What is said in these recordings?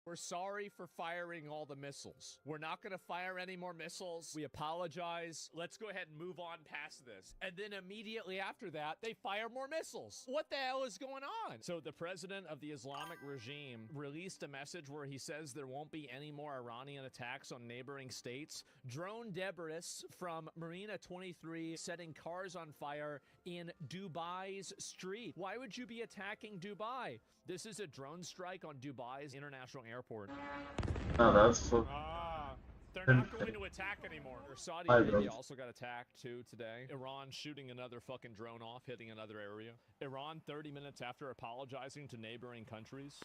We're sorry for firing all the missiles. We're not going to fire any more missiles. We apologize. Let's go ahead and move on past this. And then immediately after that, they fire more missiles. What the hell is going on? So the president of the Islamic regime released a message where he says there won't be any more Iranian attacks on neighboring states. Drone debris from Marina 23 setting cars on fire in Dubai's street. Why would you be attacking Dubai? This is a drone strike on Dubai's international airport. Oh, that's so. They're not going to attack anymore. Saudi Arabia also got attacked too today. Iran shooting another fucking drone off, hitting another area. Iran 30 minutes after apologizing to neighboring countries.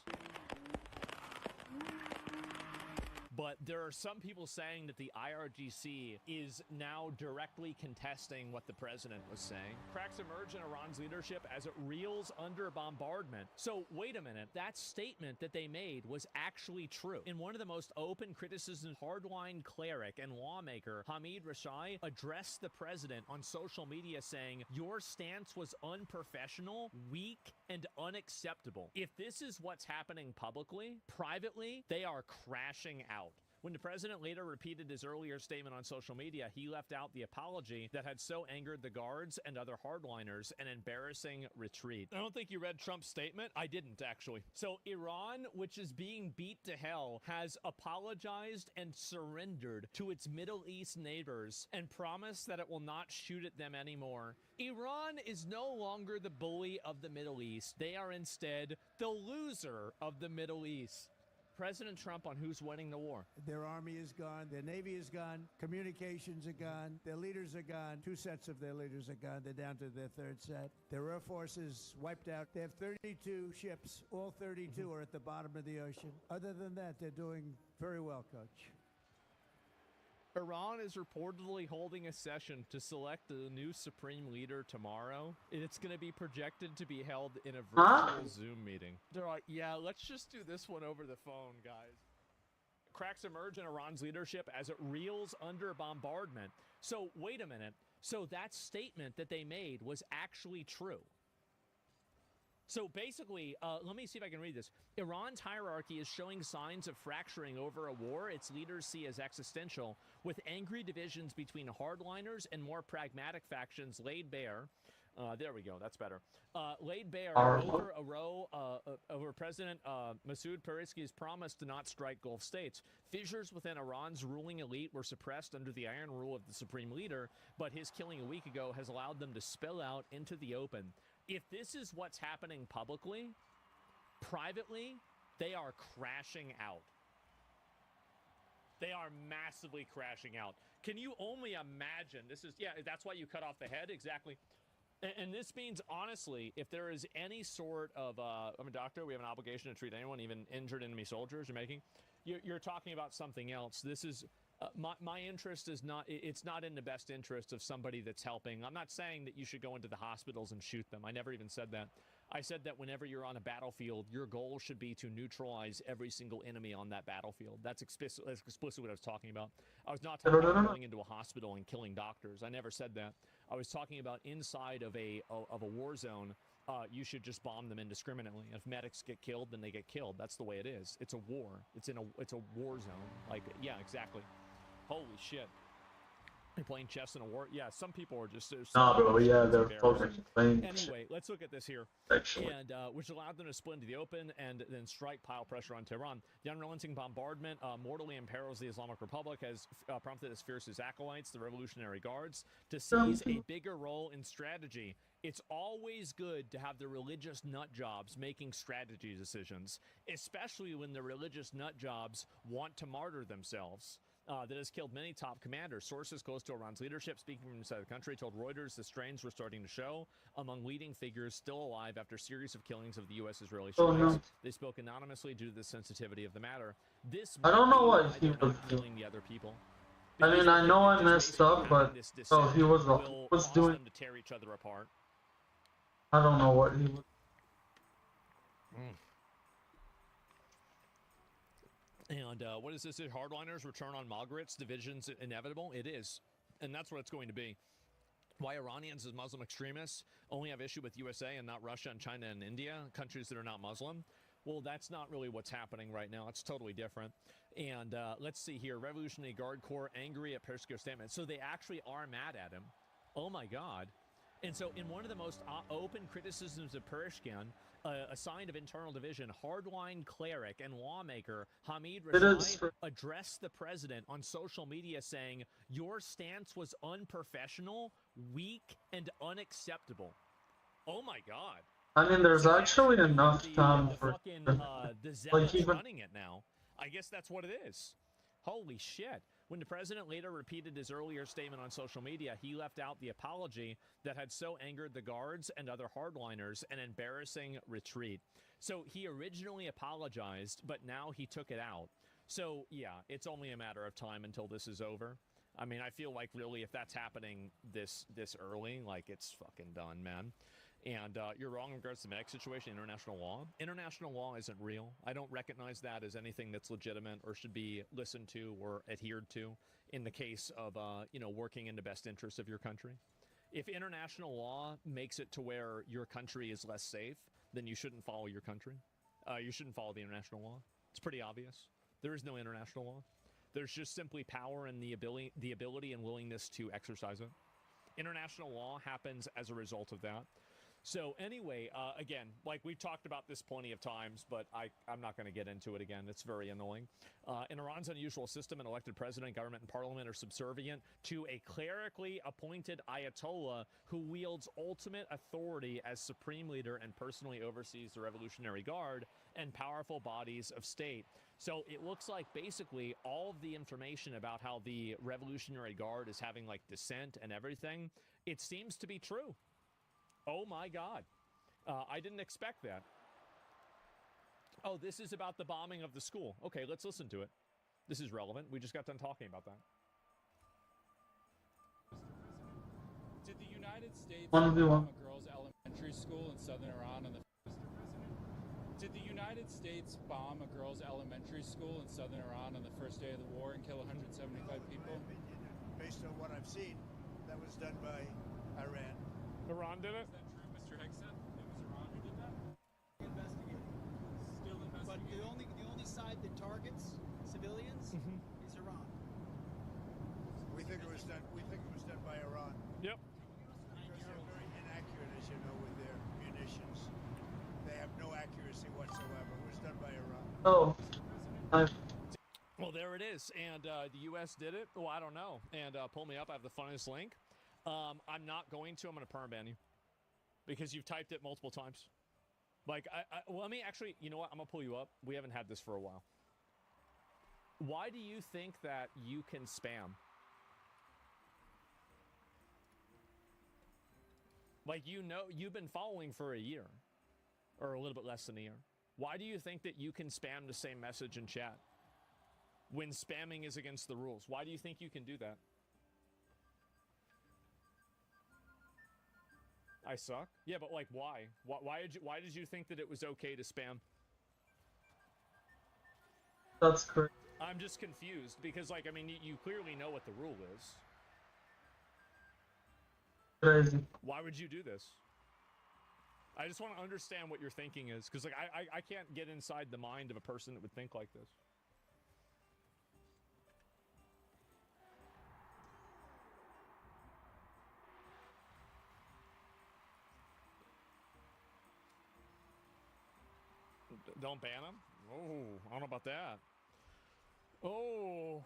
But there are some people saying that the IRGC is now directly contesting what the president was saying. Cracks emerge in Iran's leadership as it reels under bombardment. So wait a minute, that statement that they made was actually true. In one of the most open criticisms, hardline cleric and lawmaker Hamid Rashai addressed the president on social media saying, "Your stance was unprofessional, weak, and unacceptable." If this is what's happening publicly, privately, they are crashing out. When the president later repeated his earlier statement on social media, he left out the apology that had so angered the guards and other hardliners, an embarrassing retreat. I don't think you read Trump's statement. I didn't, actually. So Iran, which is being beat to hell, has apologized and surrendered to its Middle East neighbors and promised that it will not shoot at them anymore. Iran is no longer the bully of the Middle East. They are instead the loser of the Middle East. President Trump on who's winning the war. Their army is gone. Their navy is gone. Communications are gone. Their leaders are gone. 2 sets of their leaders are gone. They're down to their 3rd set. Their air force is wiped out. They have 32 ships. All 32 are at the bottom of the ocean. Other than that, they're doing very well, Coach. Iran is reportedly holding a session to select the new supreme leader tomorrow. It's going to be projected to be held in a virtual Zoom meeting. They're like, yeah, let's just do this one over the phone, guys. Cracks emerge in Iran's leadership as it reels under bombardment. So wait a minute. So that statement that they made was actually true. So basically, let me see if I can read this. Iran's hierarchy is showing signs of fracturing over a war its leaders see as existential, with angry divisions between hardliners and more pragmatic factions laid bare. There we go. That's better. Laid bare over a row over President Masoud Pezeshkian's promise to not strike Gulf states. Fissures within Iran's ruling elite were suppressed under the iron rule of the supreme leader, but his killing a week ago has allowed them to spill out into the open. If this is what's happening publicly, privately, they are crashing out. They are massively crashing out. Can you only imagine? This is, yeah, that's why you cut off the head, exactly. And this means, honestly, if there is any sort of, I'm a doctor, we have an obligation to treat anyone, even injured enemy soldiers you're talking about something else. This is, my interest is not, it's not in the best interest of somebody that's helping. I'm not saying that you should go into the hospitals and shoot them. I never even said that. I said that whenever you're on a battlefield, your goal should be to neutralize every single enemy on that battlefield. That's explicitly what I was talking about. I was not talking about going into a hospital and killing doctors. I never said that. I was talking about inside of a war zone. You should just bomb them indiscriminately. If medics get killed, then they get killed. That's the way it is. It's a war. It's a war zone. Like, yeah, exactly. Holy shit. You're playing chess in a war? Yeah, some people are just... Nah, bro, yeah, they're fucking playing. Anyway, let's look at this here. Actually. And which allowed them to split into the open and then strike pile pressure on Tehran. The unrelenting bombardment mortally imperils the Islamic Republic, has prompted its fiercest acolytes, the Revolutionary Guards, to seize a bigger role in strategy. It's always good to have the religious nut jobs making strategy decisions, especially when the religious nut jobs want to martyr themselves. That has killed many top commanders. Sources close to Iran's leadership, speaking from inside the country, told Reuters the strains were starting to show among leading figures still alive after a series of killings of the U.S.-Israeli strikes. They spoke anonymously due to the sensitivity of the matter. I don't know what he was killing the other people. I mean, I know I messed up, but he was doing them to tear each other apart. I don't know what he was. And what is this? Hardliners return on Margaret's divisions inevitable? It is. And that's what it's going to be. Why Iranians as Muslim extremists only have issue with USA and not Russia and China and India, countries that are not Muslim. Well, that's not really what's happening right now. It's totally different. And let's see here. Revolutionary Guard Corps angry at Peskov statement. So they actually are mad at him. Oh, my God. And so in one of the most open criticisms of Purushkin, a sign of internal division, hardline cleric and lawmaker Hamid Rezai addressed the president on social media saying, your stance was unprofessional, weak, and unacceptable. Oh, my God. I mean, there's actually enough time for the zealots running it now. I guess that's what it is. Holy shit. When the president later repeated his earlier statement on social media, he left out the apology that had so angered the guards and other hardliners, an embarrassing retreat. So he originally apologized, but now he took it out. So yeah, it's only a matter of time until this is over. I mean, I feel like really if that's happening this early, like it's fucking done, man. And you're wrong in regards to the medic situation, international law. International law isn't real. I don't recognize that as anything that's legitimate or should be listened to or adhered to in the case of, working in the best interest of your country. If international law makes it to where your country is less safe, then you shouldn't follow your country. You shouldn't follow the international law. It's pretty obvious. There is no international law. There's just simply power and the ability and willingness to exercise it. International law happens as a result of that. So anyway, again, like we've talked about this plenty of times, but I'm not going to get into it again. It's very annoying. In Iran's unusual system, an elected president, government, and parliament are subservient to a clerically appointed Ayatollah who wields ultimate authority as supreme leader and personally oversees the Revolutionary Guard and powerful bodies of state. So it looks like basically all of the information about how the Revolutionary Guard is having like dissent and everything, it seems to be true. Oh my God. I didn't expect that. Oh, this is about the bombing of the school. Okay, let's listen to it. This is relevant. We just got done talking about that. Did the United States bomb a girls' elementary school in southern Iran on the Did the United States bomb a girls' elementary school in southern Iran on the first day of the war and kill 175 people? In my opinion, based on what I've seen, that was done by Iran. Iran did it? Is that true, Mr. Hegseth? It was Iran who did that? Investigating. Still investigating. But the only side that targets civilians is Iran. We think it was done. We think it was done by Iran. Yep. Because they're very inaccurate, as you know, with their munitions. They have no accuracy whatsoever. It was done by Iran. Oh. Well, there it is. And the U.S. did it? Oh, I don't know. And pull me up. I have the funniest link. I'm not going to. I'm going to permaban you. Because you've typed it multiple times. Like, well, let me actually, you know what? I'm going to pull you up. We haven't had this for a while. Why do you think that you can spam? Like, you know, you've been following for a year. Or a little bit less than a year. Why do you think that you can spam the same message in chat? When spamming is against the rules. Why do you think you can do that? I suck? Yeah, but like, why? Why did you think that it was okay to spam? That's correct. I'm just confused because, like, I mean, you clearly know what the rule is. Crazy. Why would you do this? I just want to understand what your thinking is, because, like, I can't get inside the mind of a person that would think like this. Don't ban them? Oh, I don't know about that. Oh.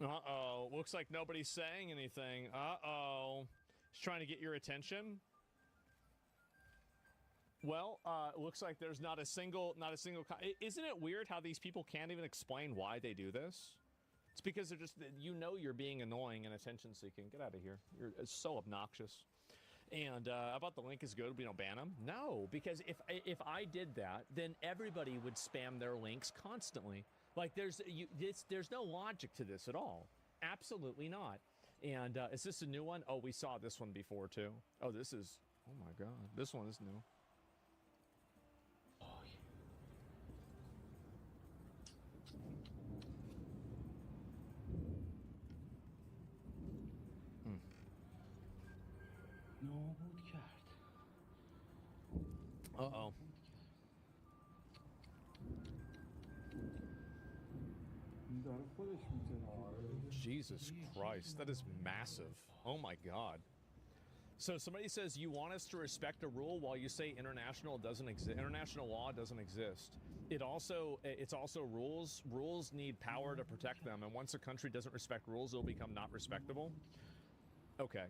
Uh-oh. Looks like nobody's saying anything. Uh-oh. He's trying to get your attention. Well, looks like there's not a single. Isn't it weird how these people can't even explain why they do this? It's because they're just, you know, you're being annoying and attention-seeking. Get out of here. You're so obnoxious. And about the link is good, we don't ban them? No, because if I did that, then everybody would spam their links constantly. Like, there's no logic to this at all. Absolutely not. And is this a new one? Oh, we saw this one before, too. Oh, this is, oh my God. This one is new. Uh-oh. Jesus Christ, that is massive. Oh my God. So somebody says you want us to respect a rule while you say international law doesn't exist. It's also rules. Rules need power to protect them, and once a country doesn't respect rules, it'll become not respectable. Okay.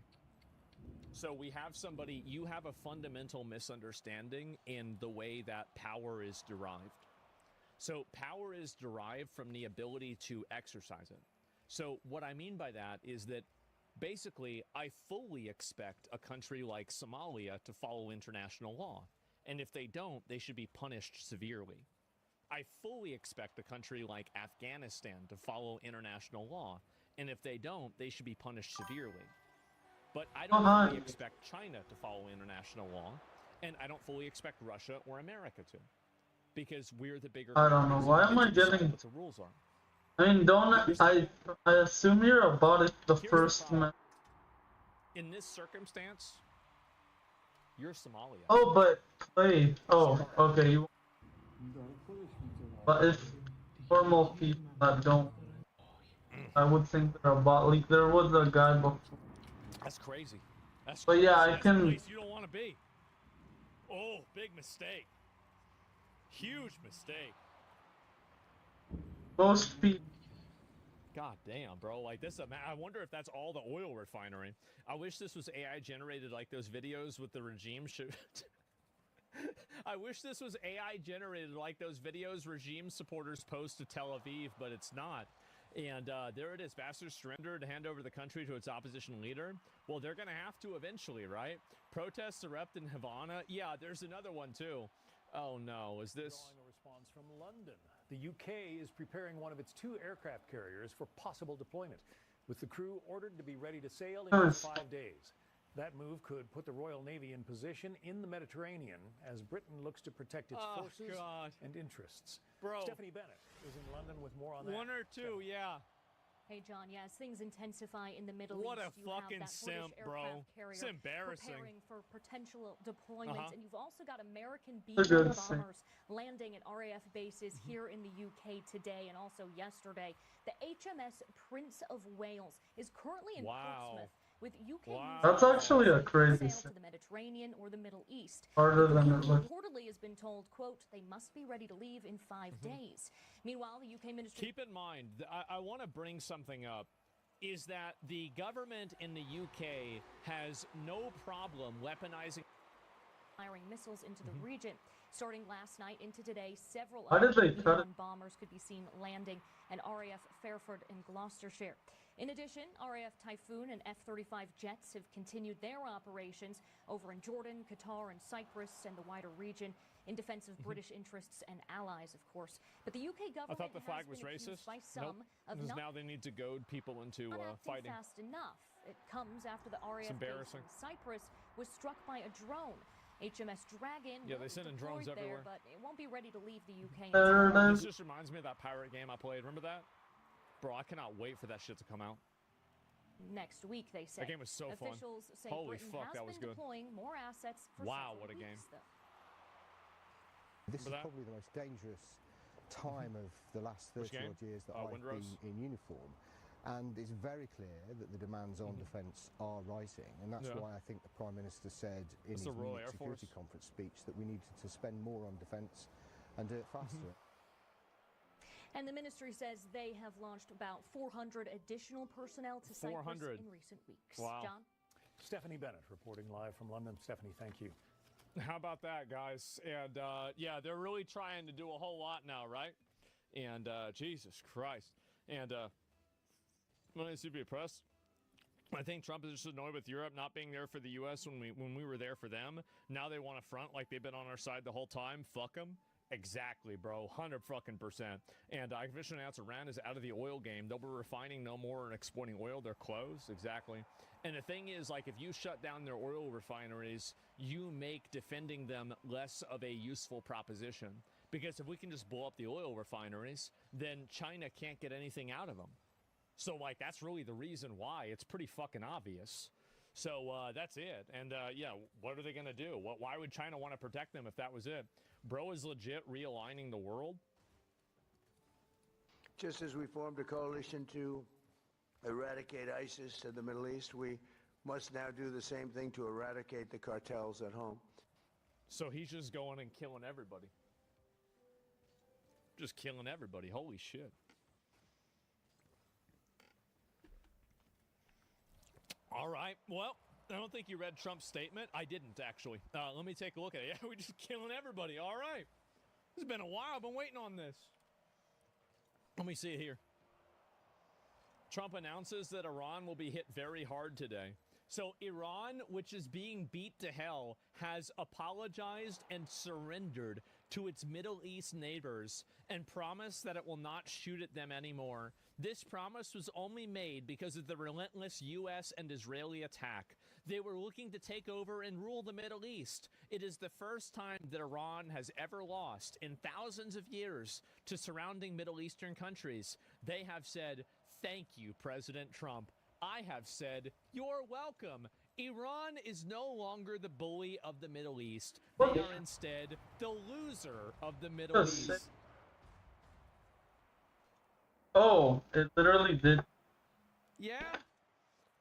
So we have somebody, you have a fundamental misunderstanding in the way that power is derived. So power is derived from the ability to exercise it. So what I mean by that is that basically I fully expect a country like Somalia to follow international law. And if they don't, they should be punished severely. I fully expect a country like Afghanistan to follow international law. And if they don't, they should be punished severely. But I don't fully expect China to follow international law. And I don't fully expect Russia or America to. Because we're the bigger I don't know. Why am I getting... What the rules are. I mean, I assume you're about it the first match. In this circumstance, you're Somalia. Oh, but play. Oh, okay. But if normal people that don't, I would think they're about. Like there was a guy before. That's crazy. That's but crazy. yeah, I That's can. a place you don't want to be. Oh, big mistake. Huge mistake. Most people. God damn, bro. Like this, I wonder if that's all the oil refinery. I wish this was AI generated like those videos with the regime shoot. I wish this was AI generated like those videos regime supporters post to Tel Aviv, but it's not. And there it is. Bastards surrender to hand over the country to its opposition leader. Well, they're going to have to eventually, right? Protests erupt in Havana. Yeah, there's another one too. Oh no, is this... Drawing a response from London. The UK is preparing one of its 2 aircraft carriers for possible deployment, with the crew ordered to be ready to sail in just 5 days. That move could put the Royal Navy in position in the Mediterranean as Britain looks to protect its forces and interests. Bro. Stephanie Bennett is in London with more on that. 1 or 2, yeah. Hey, John, yes, things intensify in the Middle What East. a fucking simp, bro. It's embarrassing. Preparing for potential deployments, and you've also got American B-1 bombers landing at RAF bases here in the UK today and also yesterday. The HMS Prince of Wales is currently in Portsmouth with UK. That's actually a crazy sail to the Mediterranean or the Middle East. Harder than it looks. Reportedly has been told, quote, they must be ready to leave in 5 days. Meanwhile, the UK ministry... Keep in mind, I want to bring something up, is that the government in the UK has no problem weaponizing... firing missiles into the region. Starting last night into today, several bombers could be seen landing at RAF Fairford in Gloucestershire. In addition, RAF Typhoon and F-35 jets have continued their operations over in Jordan, Qatar, and Cyprus and the wider region in defense of British interests and allies, of course. But the UK government I thought the flag was racist. By some of because now they need to goad people into fighting. Fast enough. It comes after the RAF base in Cyprus was struck by a drone. HMS Dragon. Yeah, they send in drones everywhere. But it won't be ready to leave the UK. This just reminds me of that pirate game I played. Remember that? Bro, I cannot wait for that shit to come out. Next week, they say. That game was so fun. Officials say Holy Britain fuck, that was good. Deploying more assets for what a game. This is probably the most dangerous time of the last 30-odd years that I've been in uniform. And it's very clear that the demands on defence are rising, and that's why I think the Prime Minister said in his Munich Security Conference speech that we needed to spend more on defence and do it faster. And the ministry says they have launched about 400 additional personnel to Cyprus in recent weeks. Wow. John? Stephanie Bennett reporting live from London. Stephanie, thank you. How about that, guys? And yeah, they're really trying to do a whole lot now, right? And Jesus Christ. And when I see press, I think Trump is just annoyed with Europe not being there for the U.S. when we were there for them. Now they want to front like they've been on our side the whole time. Fuck them. Exactly, bro. 100%. And I officially announced Iran is out of the oil game. They'll be refining no more and exporting oil. They're closed. Exactly. And the thing is, like, if you shut down their oil refineries, you make defending them less of a useful proposition. Because if we can just blow up the oil refineries, then China can't get anything out of them. So, like, that's really the reason why. It's pretty fucking obvious. So that's it. And yeah, what are they going to do? Why would China want to protect them if that was it? Bro is legit realigning the world. Just as we formed a coalition to eradicate ISIS to the Middle East, we must now do the same thing to eradicate the cartels at home. So he's just going and killing everybody. Just killing everybody. Holy shit. All right. Well, I don't think you read Trump's statement. I didn't, actually. Let me take a look at it. Yeah, we're just killing everybody. All right. It's been a while. I've been waiting on this. Let me see it here. Trump announces that Iran will be hit very hard today. So Iran, which is being beat to hell, has apologized and surrendered to its Middle East neighbors and promised that it will not shoot at them anymore. This promise was only made because of the relentless U.S. and Israeli attack. They were looking to take over and rule the Middle East. It is the first time that Iran has ever lost in thousands of years to surrounding Middle Eastern countries. They have said, "Thank you, President Trump." I have said, "You're welcome." Iran is no longer the bully of the Middle East. They are instead the loser of the Middle East. Oh, it literally did. Yeah.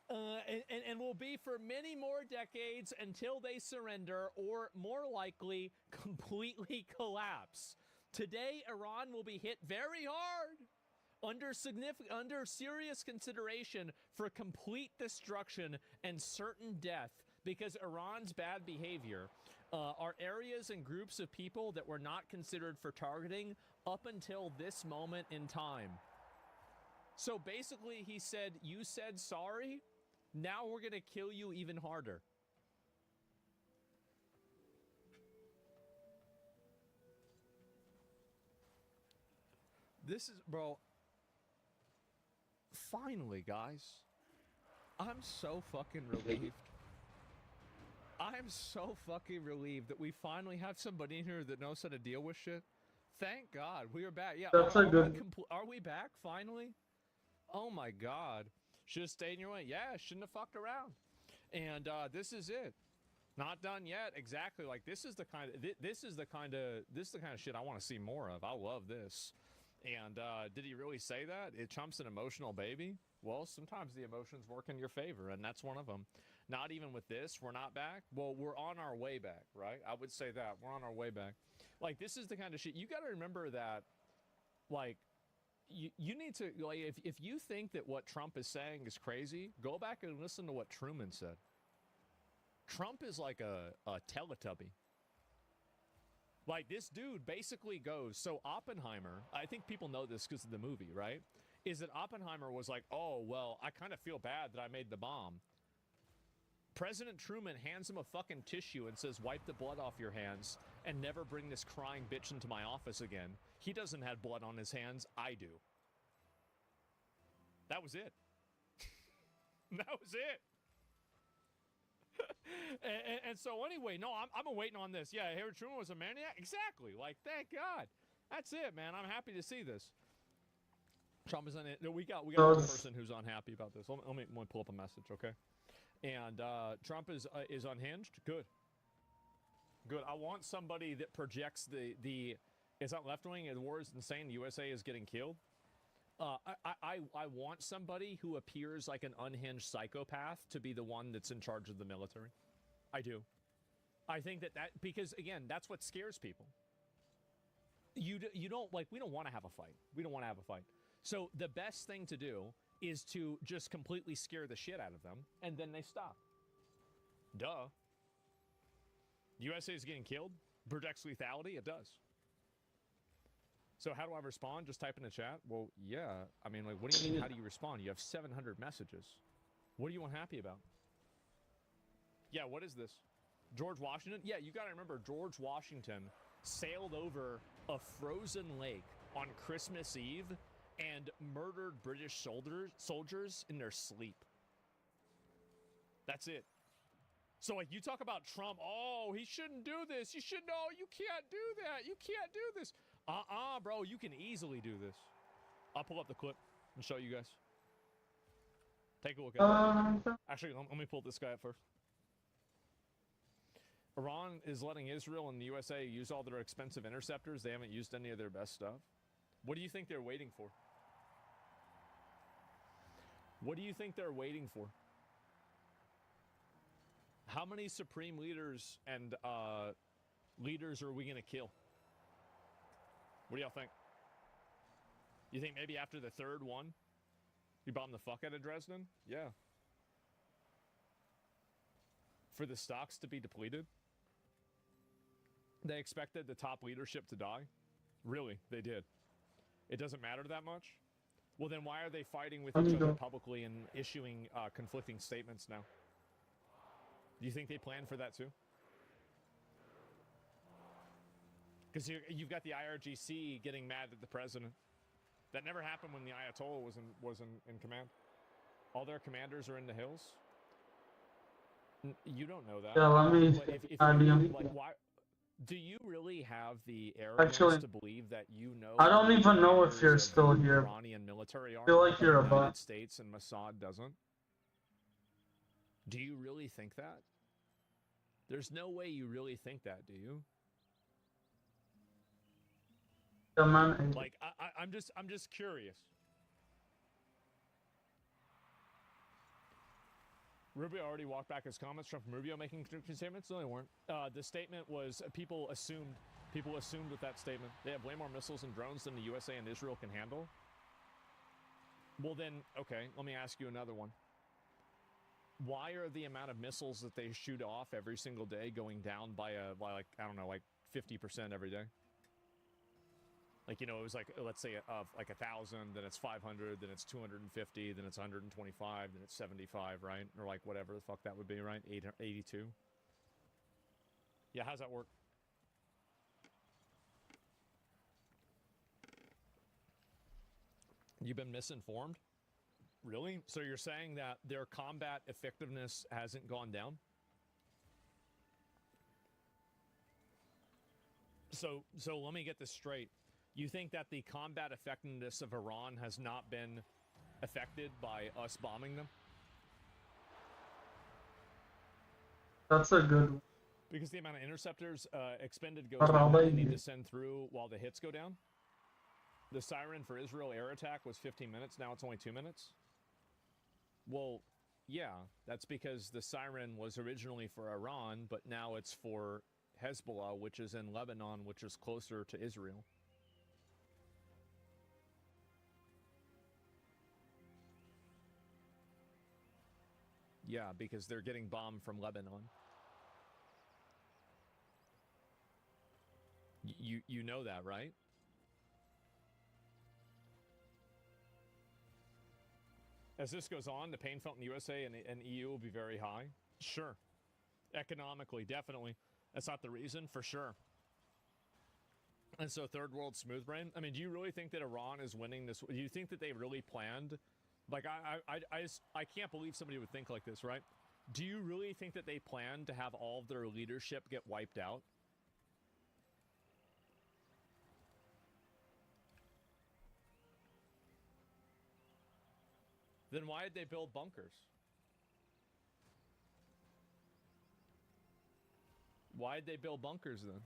And will be for many more decades until they surrender or, more likely, completely collapse. Today, Iran will be hit very hard. Under serious consideration for complete destruction and certain death, because Iran's bad behavior are areas and groups of people that were not considered for targeting up until this moment in time. So basically he said, you said sorry, now we're going to kill you even harder. This is, bro... Finally, guys. I'm so fucking relieved. I'm so fucking relieved that we finally have somebody in here that knows how to deal with shit. Thank God. We are back. Yeah. That's a good... Are we back finally? Oh my God. Should have stayed in your way. Yeah, shouldn't have fucked around. And this is it. Not done yet. Exactly. Like this is the kind of shit I want to see more of. I love this. And did he really say that? Trump's an emotional baby? Well, sometimes the emotions work in your favor, and that's one of them. Not even with this, we're not back. Well, we're on our way back, right? I would say that. We're on our way back. Like, this is the kind of shit. You got to remember that, like, you need to, like, if you think that what Trump is saying is crazy, go back and listen to what Truman said. Trump is like a Teletubby. Like, this dude basically goes, so Oppenheimer, I think people know this because of the movie, right? Is that Oppenheimer was like, oh, well, I kind of feel bad that I made the bomb. President Truman hands him a fucking tissue and says, wipe the blood off your hands and never bring this crying bitch into my office again. He doesn't have blood on his hands. I do. That was it. That was it. and so anyway, no, I've been waiting on this. Yeah, Harry Truman was a maniac? Exactly. Like, thank God. That's it, man. I'm happy to see this. Trump is on it. We got one person who's unhappy about this. Let me pull up a message, okay? And Trump is unhinged. Good. Good. I want somebody that projects the it's not left-wing, the war is insane, the USA is getting killed. I want somebody who appears like an unhinged psychopath to be the one that's in charge of the military. I do. I think that because, again, that's what scares people. You don't, like, we don't want to have a fight. We don't want to have a fight. So the best thing to do is to just completely scare the shit out of them, and then they stop. Duh. USA is getting killed? Projects lethality? It does. So how do I respond? Just type in the chat? Well, yeah. I mean, like, what do you mean, how do you respond? You have 700 messages. What are you unhappy about? Yeah, what is this? George Washington? Yeah, you got to remember, George Washington sailed over a frozen lake on Christmas Eve and murdered British soldiers in their sleep. That's it. So, like, you talk about Trump, oh, he shouldn't do this. You should know, you can't do that. You can't do this. Bro, you can easily do this. I'll pull up the clip and show you guys. Take a look at it. Actually, let me pull this guy up first. Iran is letting Israel and the USA use all their expensive interceptors. They haven't used any of their best stuff. What do you think they're waiting for? What do you think they're waiting for? How many supreme leaders and leaders are we going to kill? What do y'all think? You think maybe after the third one, you bomb the fuck out of Dresden? Yeah. For the stocks to be depleted? They expected the top leadership to die? Really, they did. It doesn't matter that much? Well, then why are they fighting with each other publicly and issuing conflicting statements now? Do you think they planned for that too? Because you've got the IRGC getting mad at the president. That never happened when the Ayatollah was in command. All their commanders are in the hills. You don't know that. Yeah, let me. Why? Do you really have the arrogance to believe that you know? I don't even know if you're still here. Iranian military I feel like you're a bot. bot. United States and Mossad doesn't. Do you really think that? There's no way you really think that, do you? Yeah, man. Like I'm just curious. Rubio already walked back his comments. Trump and Rubio making statements? No, they weren't. The statement was people assumed with that statement they have way more missiles and drones than the USA and Israel can handle. Well then, okay, let me ask you another one. Why are the amount of missiles that they shoot off every single day going down by like I don't know, like 50% every day? Like, you know, it was like, let's say like 1,000, then it's 500, then it's 250, then it's 125, then it's 75, right? Or like whatever the fuck that would be, right? 82. Yeah, how's that work? You've been misinformed? Really? So you're saying that their combat effectiveness hasn't gone down? So let me get this straight. You think that the combat effectiveness of Iran has not been affected by us bombing them? That's a good one. Because the amount of interceptors expended goes down, they need to send through while the hits go down? The siren for Israel air attack was 15 minutes, now it's only 2 minutes? Well, yeah, that's because the siren was originally for Iran, but now it's for Hezbollah, which is in Lebanon, which is closer to Israel. Yeah, because they're getting bombed from Lebanon. You know that, right? As this goes on, the pain felt in the USA and EU will be very high. Sure. Economically, definitely. That's not the reason, for sure. And so third world smooth brain. I mean, do you really think that Iran is winning this? Do you think that they really planned? Like, I can't believe somebody would think like this, right? Do you really think that they planned to have all of their leadership get wiped out? Then why did they build bunkers? Why did they build bunkers then?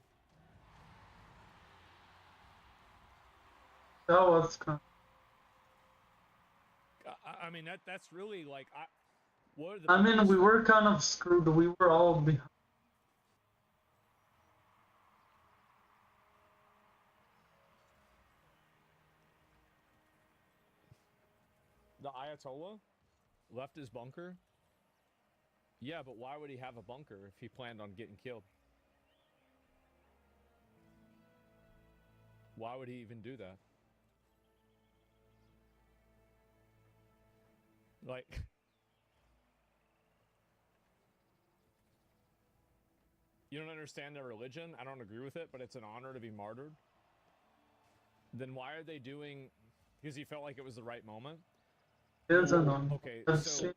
That was kind I mean, that's really like, what are the I mean, we were kind of screwed. We were all behind. The Ayatollah left his bunker? Yeah, but why would he have a bunker if he planned on getting killed? Why would he even do that? Like, you don't understand their religion? I don't agree with it, but it's an honor to be martyred. Then why are they doing, because he felt like it was the right moment? It is an honor. Okay, so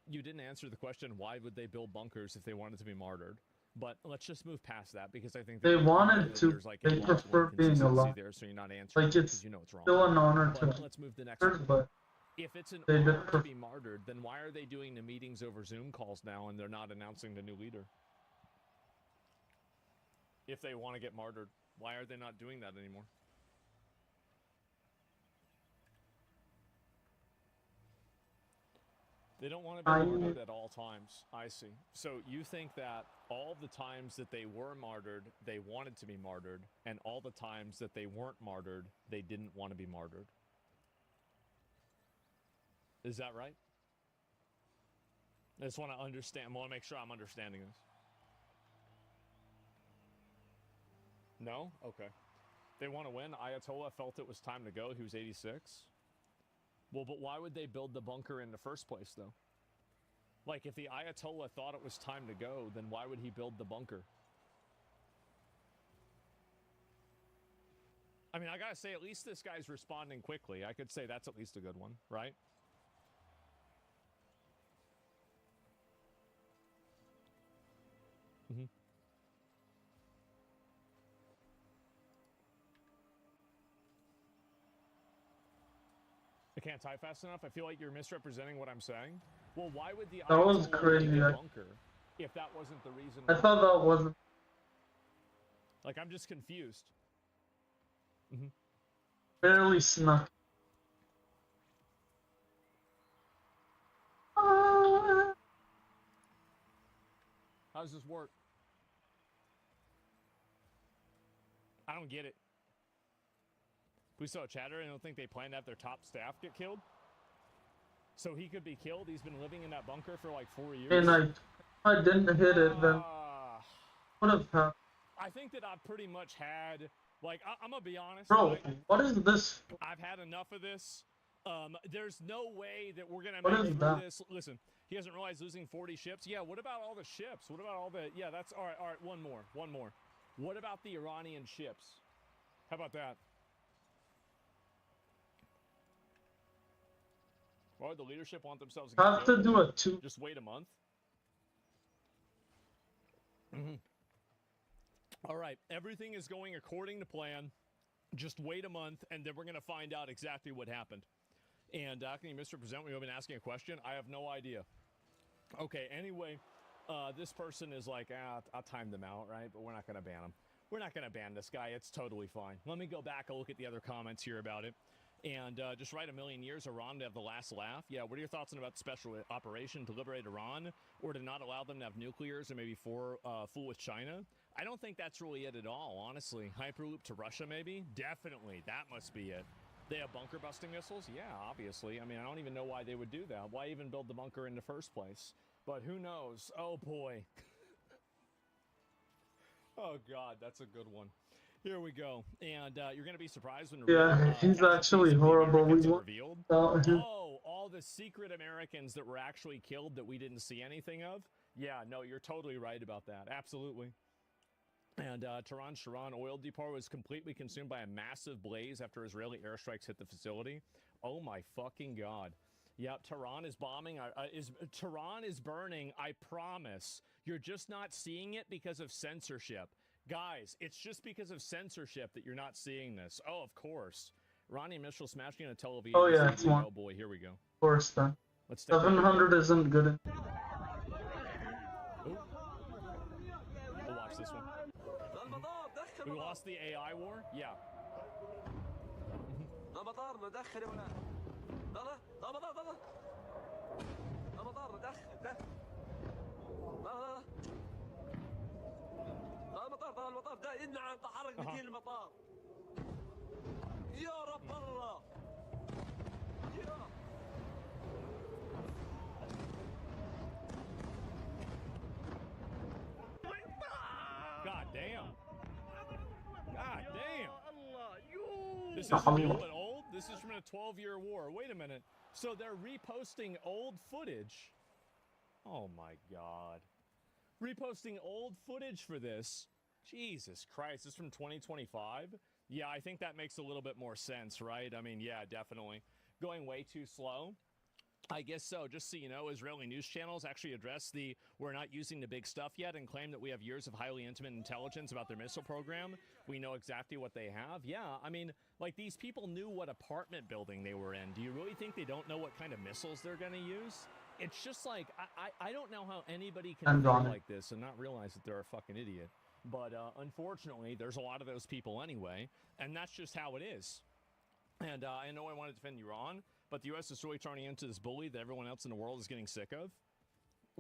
you didn't answer the question, why would they build bunkers if they wanted to be martyred? But let's just move past that, because I think they wanted to. Like they prefer being alive. There, so you're not answering like, it's you know it's wrong. still an honor to. Let's move to the next one. But If it's an honor to be martyred, then why are they doing the meetings over Zoom calls now and they're not announcing the new leader? If they want to get martyred, why are they not doing that anymore? They don't want to be martyred at all times. I see. So you think that all the times that they were martyred, they wanted to be martyred, and all the times that they weren't martyred, they didn't want to be martyred. Is that right? I just want to understand. I want to make sure I'm understanding this. No? Okay. They want to win. Ayatollah felt it was time to go. He was 86. Well, but why would they build the bunker in the first place, though? Like, if the Ayatollah thought it was time to go, then why would he build the bunker? I mean, I gotta say, at least this guy's responding quickly. I could say that's at least a good one, right? Mm-hmm. I can't type fast enough. I feel like you're misrepresenting what I'm saying. Well, why would the that was crazy bunker if that wasn't the reason? I thought that wasn't. Like, I'm just confused. Mm-hmm. Barely snuck. How does this work? I don't get it. We saw chatter. I don't think they plan to have their top staff get killed. So he could be killed. He's been living in that bunker for like 4 years. And I didn't hit it, then what have happened? I think that I've pretty much had, like, I'm gonna be honest. Bro, right? what is this? I've had enough of this. There's no way that we're gonna What make is it that? through this. Listen, he hasn't realized losing 40 ships. Yeah, what about all the ships? What about all the? Yeah, that's all right. All right, one more. What about the Iranian ships? How about that? Why would the leadership want themselves to I have to do a 2. Just wait a month. Mm-hmm. All right, everything is going according to plan. Just wait a month, and then we're going to find out exactly what happened. And can you misrepresent when you've been asking a question? I have no idea. Okay, anyway, this person is like, I'll time them out, right? But we're not going to ban him. We're not going to ban this guy. It's totally fine. Let me go back and look at the other comments here about it. And just write 1,000,000 years, Iran to have the last laugh. Yeah, what are your thoughts on about the special operation to liberate Iran or to not allow them to have nuclears or maybe fool with China? I don't think that's really it at all, honestly. Hyperloop to Russia, maybe? Definitely. That must be it. They have bunker busting missiles? Yeah, obviously. I mean, I don't even know why they would do that. Why even build the bunker in the first place? But who knows? Oh, boy. Oh, God, that's a good one. Here we go, and you're going to be surprised when he's actually horrible. Revealed. Oh, all the secret Americans that were actually killed that we didn't see anything of? Yeah, no, you're totally right about that. Absolutely. And Tehran Sharon oil depot was completely consumed by a massive blaze after Israeli airstrikes hit the facility. Oh my fucking God. Yep, Tehran is bombing. Tehran is burning, I promise. You're just not seeing it because of censorship. Guys, it's just because of censorship that you're not seeing this. Oh, of course. Iranian missile smashing into Tel Aviv. Oh, yeah, it's one. Oh, boy, here we go. Of course, then. Let's 700 isn't good. We'll watch this one. We lost the AI war? Yeah. المطار ده نعم تحرك بدين المطار يا رب الله يا God damn. God damn. This is new and old? This is from a 12-year war. Wait a minute. So they're reposting old footage. Oh my God. Reposting old footage for this. Jesus Christ, this is from 2025? Yeah, I think that makes a little bit more sense, right? I mean, yeah, definitely. Going way too slow. I guess so. Just so you know, Israeli news channels actually address the "we're not using the big stuff yet" and claim that we have years of highly intimate intelligence about their missile program. We know exactly what they have. Yeah, I mean, like, these people knew what apartment building they were in. Do you really think they don't know what kind of missiles they're going to use? It's just like, I don't know how anybody can think like this and not realize that they're a fucking idiot. But unfortunately, there's a lot of those people anyway, and that's just how it is. And I know I want to defend Iran, but the U.S. is really turning into this bully that everyone else in the world is getting sick of.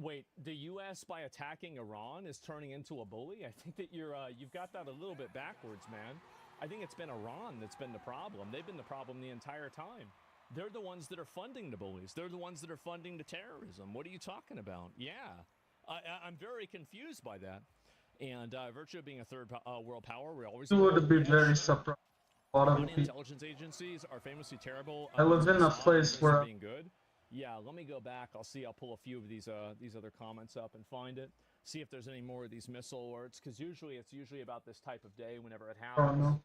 Wait, the U.S. by attacking Iran is turning into a bully? I think that you've got that a little bit backwards, man. I think it's been Iran that's been the problem. They've been the problem the entire time. They're the ones that are funding the bullies. They're the ones that are funding the terrorism. What are you talking about? Yeah, I'm very confused by that. And virtue of being a third world power, we always would be very surprised. A lot of Iranian intelligence agencies are famously terrible. I live in a place where being good. Yeah, let me go back. I'll pull a few of these other comments up and find it. See if there's any more of these missile alerts, because it's usually about this type of day whenever it happens.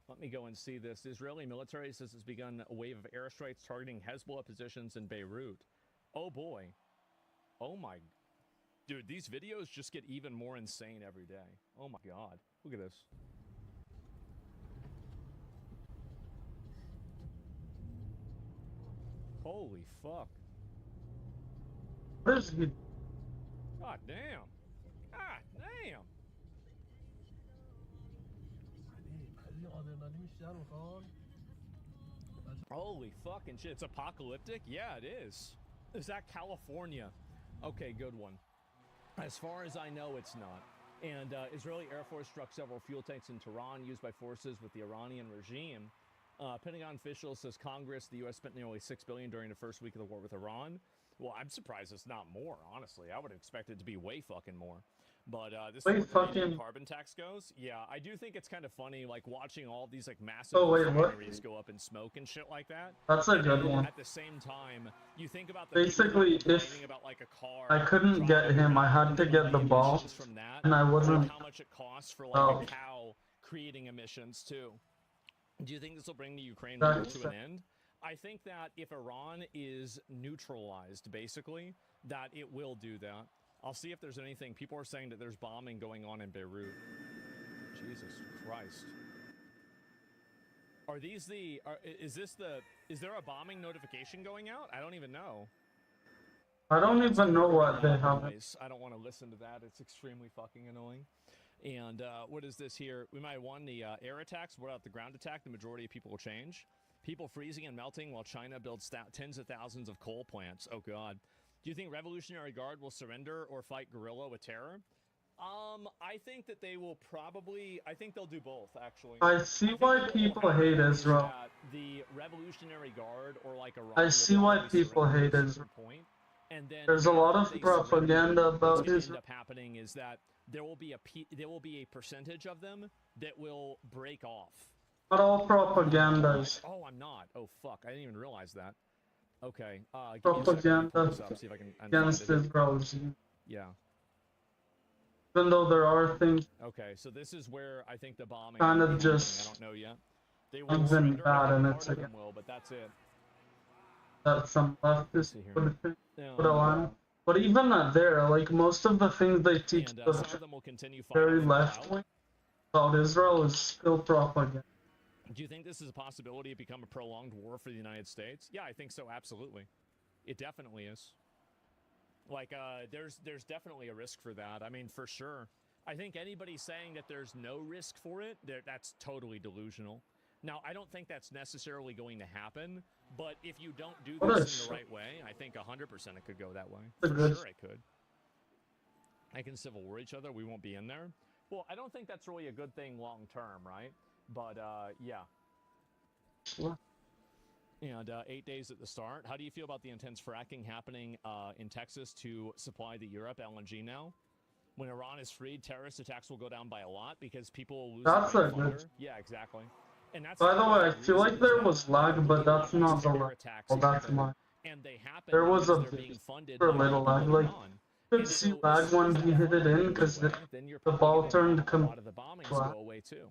Let me go and see this. The Israeli military says it's begun a wave of airstrikes targeting Hezbollah positions in Beirut. Oh boy. Oh my. Dude, these videos just get even more insane every day. Oh my god. Look at this. Holy fuck. What is he? God damn. God damn. Holy fucking shit. It's apocalyptic? Yeah, it is. Is that California? Okay, good one. As far as I know, it's not. And Israeli Air Force struck several fuel tanks in Tehran used by forces with the Iranian regime. Pentagon official says Congress, the U.S. spent nearly $6 billion during the first week of the war with Iran. Well, I'm surprised it's not more, honestly. I would expect it to be way fucking more. But this is where the carbon tax goes. Yeah, I do think it's kind of funny, like, watching all these, like, massive refineries go up in smoke and shit like that. That's a good one. At the same time, you think about the basically, if about, like, a car, I couldn't get him, I had to get the ball, from that, and I wasn't. How much it costs for, like, a cow creating emissions, too. Do you think this will bring the Ukraine war to an end? I think that if Iran is neutralized, basically, that it will do that. I'll see if there's anything. People are saying that there's bombing going on in Beirut. Jesus Christ. Are these the... Is there a bombing notification going out? I don't even know. I don't even know what they have. I don't want to listen to that. It's extremely fucking annoying. And what is this here? We might have won the air attacks. What about the ground attack? The majority of people will change. People freezing and melting while China builds tens of thousands of coal plants. Oh, God. Do you think Revolutionary Guard will surrender or fight guerrilla with terror? I think that they will probably... I think they'll do both, actually. I see why people hate Israel. The Revolutionary Guard or like Iran... I see why people hate Israel. And then there's a lot of propaganda about Israel. What's going to end up happening is that there will be a percentage of them that will break off. Not all propaganda. Oh, I'm not. Oh, fuck. I didn't even realize that. Okay. Propaganda see if I can against Israel. Yeah. Even though there are things. Okay, so this is where I think the bombing. Kind of just. I don't know yet. They will been bad, and it's again. But that's it. That some leftists would think. But even not there, like most of the things they teach us very left wing about Israel is still propaganda. Do you think this is a possibility to become a prolonged war for the United States? Yeah, I think so, absolutely. It definitely is. Like, there's definitely a risk for that. I mean, for sure. I think anybody saying that there's no risk for it, that's totally delusional. Now, I don't think that's necessarily going to happen, but if you don't do this in the right way, I think 100% it could go that way. For sure it could. I can civil war each other, we won't be in there. Well, I don't think that's really a good thing long term, right? But, yeah. What? And 8 days at the start. How do you feel about the intense fracking happening in Texas to supply the Europe LNG now? When Iran is freed, terrorist attacks will go down by a lot because people will lose that's their good. Yeah, exactly. And that's by the way, I feel like there was lag, but that's not the lag. Well, that's mine. And they happen there was a little lag. Like, you could see lag when he hit it in because the ball turned completely flat. Go away too.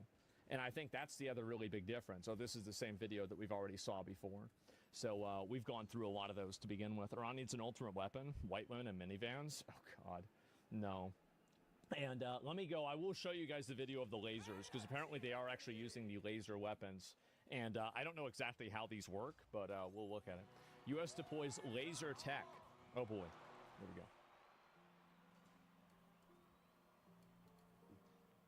And I think that's the other really big difference. Oh, this is the same video that we've already saw before. So we've gone through a lot of those to begin with. Iran needs an ultimate weapon, white women and minivans. Oh, God, no. And let me go. I will show you guys the video of the lasers, because apparently they are actually using the laser weapons. And I don't know exactly how these work, but we'll look at it. U.S. deploys laser tech. Oh, boy. Here we go.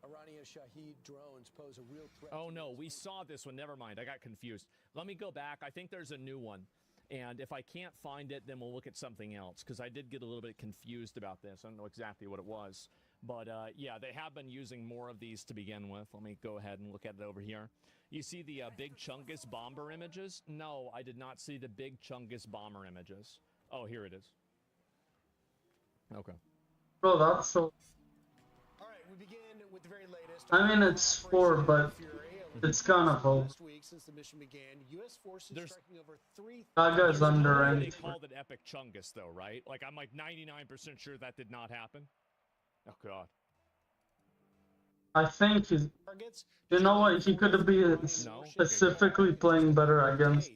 Iranian Shahed drones pose a real threat. Oh, no, we saw this one. Never mind. I got confused. Let me go back. I think there's a new one. And if I can't find it, then we'll look at something else, because I did get a little bit confused about this. I don't know exactly what it was. But, yeah, they have been using more of these to begin with. Let me go ahead and look at it over here. You see the Big Chungus bomber images? No, I did not see the Big Chungus bomber images. Oh, here it is. Okay. Bro, that's so... All right, we begin with the very latest. I mean, it's 4, but it's kind of old. Last week, since the mission began, U.S. forces striking over 3,000. That guy's under They called it Epic Chungus, though, right? Like, I'm like 99% sure that did not happen. Oh, God. I think he's... You know what? He could be specifically playing better against...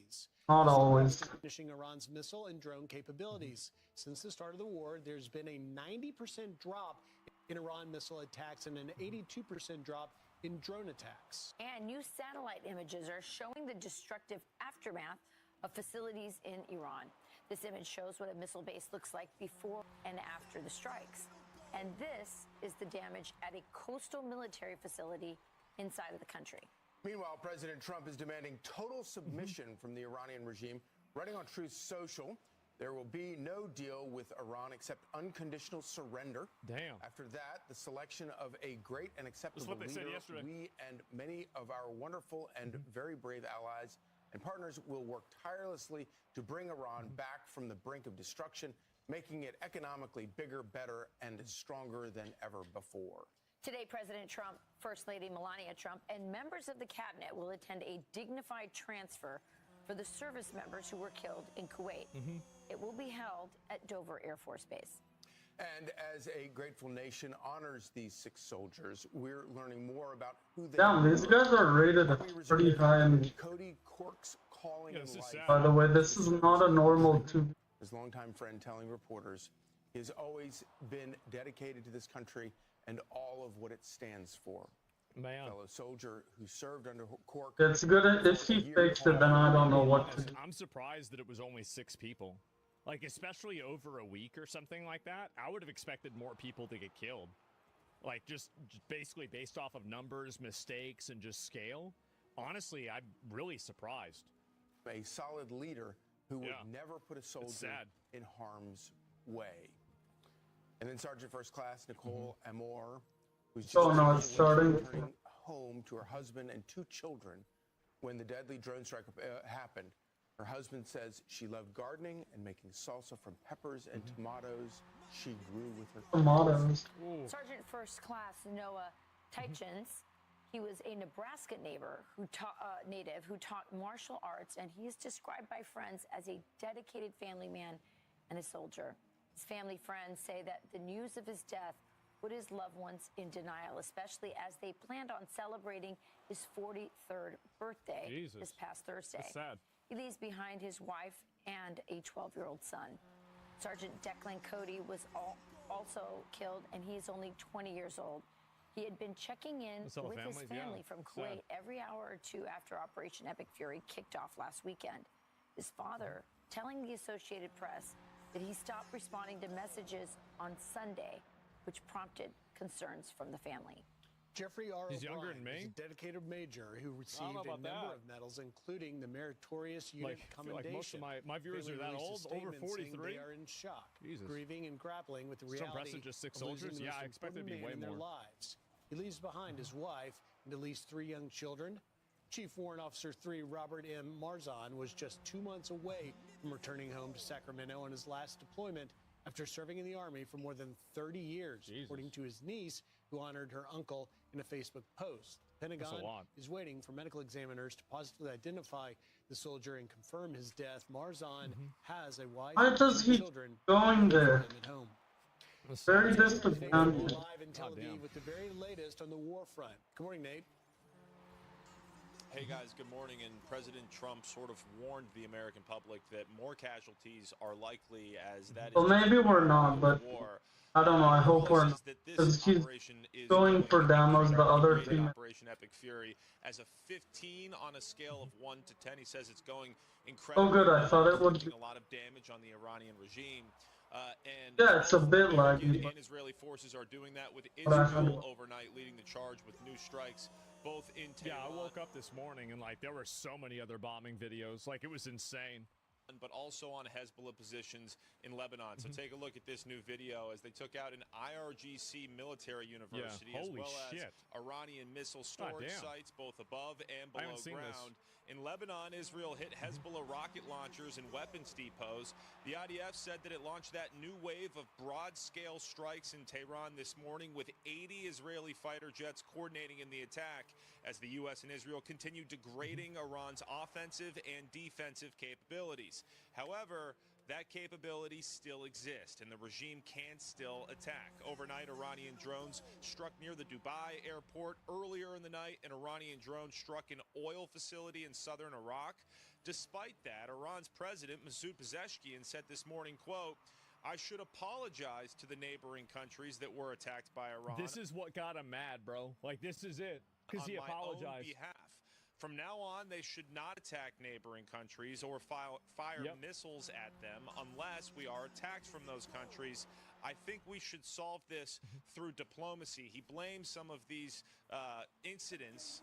Not always. Finishing Iran's missile and drone capabilities. Since the start of the war, there's been a 90% drop in Iran missile attacks and an 82% drop in drone attacks. And new satellite images are showing the destructive aftermath of facilities in Iran. This image shows what a missile base looks like before and after the strikes. And this is the damage at a coastal military facility inside of the country. Meanwhile, President Trump is demanding total submission from the Iranian regime. Writing on Truth Social, there will be no deal with Iran except unconditional surrender. Damn. After that, the selection of a great and acceptable leader. We and many of our wonderful and very brave allies and partners will work tirelessly to bring Iran back from the brink of destruction, making it economically bigger, better, and stronger than ever before. Today, President Trump, First Lady Melania Trump, and members of the cabinet will attend a dignified transfer for the service members who were killed in Kuwait. It will be held at Dover Air Force Base. And as a grateful nation honors these 6 soldiers, we're learning more about who they Damn, these guys are rated pretty high. Cody Cork's calling in life. By the way, this is not a normal 2. His longtime friend telling reporters he has always been dedicated to this country and all of what it stands for. Man. Fellow soldier who served under Cork. It's good if he fakes it, then I don't know what to do. I'm surprised that it was only 6 people. Like, especially over a week or something like that, I would have expected more people to get killed. Like, just basically based off of numbers, mistakes, and just scale. Honestly, I'm really surprised. A solid leader who would never put a soldier in harm's way. And then Sergeant First Class Nicole Amor, who's just returning home to her husband and 2 children when the deadly drone strike happened. Her husband says she loved gardening and making salsa from peppers and tomatoes she grew with her tomatoes. Sergeant First Class Noah Teichens, he was a Nebraska native who taught martial arts, and he is described by friends as a dedicated family man and a soldier. His family friends say that the news of his death put his loved ones in denial, especially as they planned on celebrating his 43rd birthday this past Thursday. That's sad. He leaves behind his wife and a 12-year-old son. Sergeant Declan Cody was also killed, and he is only 20 years old. He had been checking in with his family from Kuwait every hour or 2 after Operation Epic Fury kicked off last weekend. His father telling the Associated Press that he stopped responding to messages on Sunday, which prompted concerns from the family. Jeffrey R. He's younger than me. is a dedicated major who received a number of medals, including the Meritorious Unit Commendation. Like most of my viewers are that old, over 43. They are in shock, Jesus. grieving and grappling with the reality just 6 of losing soldiers. the Yeah, most I expected to be way important man in more. their lives. He leaves behind his wife and at least 3 young children. Chief Warrant Officer 3 Robert M. Marzon was just 2 months away from returning home to Sacramento on his last deployment after serving in the Army for more than 30 years, according to his niece, who honored her uncle in a Facebook post. The Pentagon is waiting for medical examiners to positively identify the soldier and confirm his death. Marzon has a wife Why does he going there? at home. Very distant. Live in Tel Aviv with the very latest on the war front. Good morning, Nate. Hey guys, good morning. And President Trump sort of warned the American public that more casualties are likely as that. Well, maybe we're not, but I don't know. I hope we're not, because he's going for Damos, the other team. Operation Epic Fury as a 15 on a scale of 1 to 10. He says it's going incredibly. Oh, good. I thought it would be a lot of damage on the Iranian regime. And yeah, it's a bit laggy. And Israeli forces are doing that with Israel overnight, leading the charge with new strikes, both in Tehran. Yeah, I woke up this morning and like there were so many other bombing videos, like it was insane. But also on Hezbollah positions in Lebanon. So take a look at this new video as they took out an IRGC military university as well as Iranian missile storage sites both above and below ground. In Lebanon, Israel hit Hezbollah rocket launchers and weapons depots. The IDF said that it launched that new wave of broad-scale strikes in Tehran this morning with 80 Israeli fighter jets coordinating in the attack as the U.S. and Israel continue degrading Iran's offensive and defensive capabilities. However, that capability still exists, and the regime can still attack. Overnight, Iranian drones struck near the Dubai airport. Earlier in the night, an Iranian drone struck an oil facility in southern Iraq. Despite that, Iran's president, Masoud Pezeshkian, said this morning, quote, "I should apologize to the neighboring countries that were attacked by Iran." This is what got him mad, bro. Like, this is it. Because he apologized. On my own behalf. From now on, they should not attack neighboring countries or fire missiles at them unless we are attacked from those countries. I think we should solve this through diplomacy. He blames some of these incidents.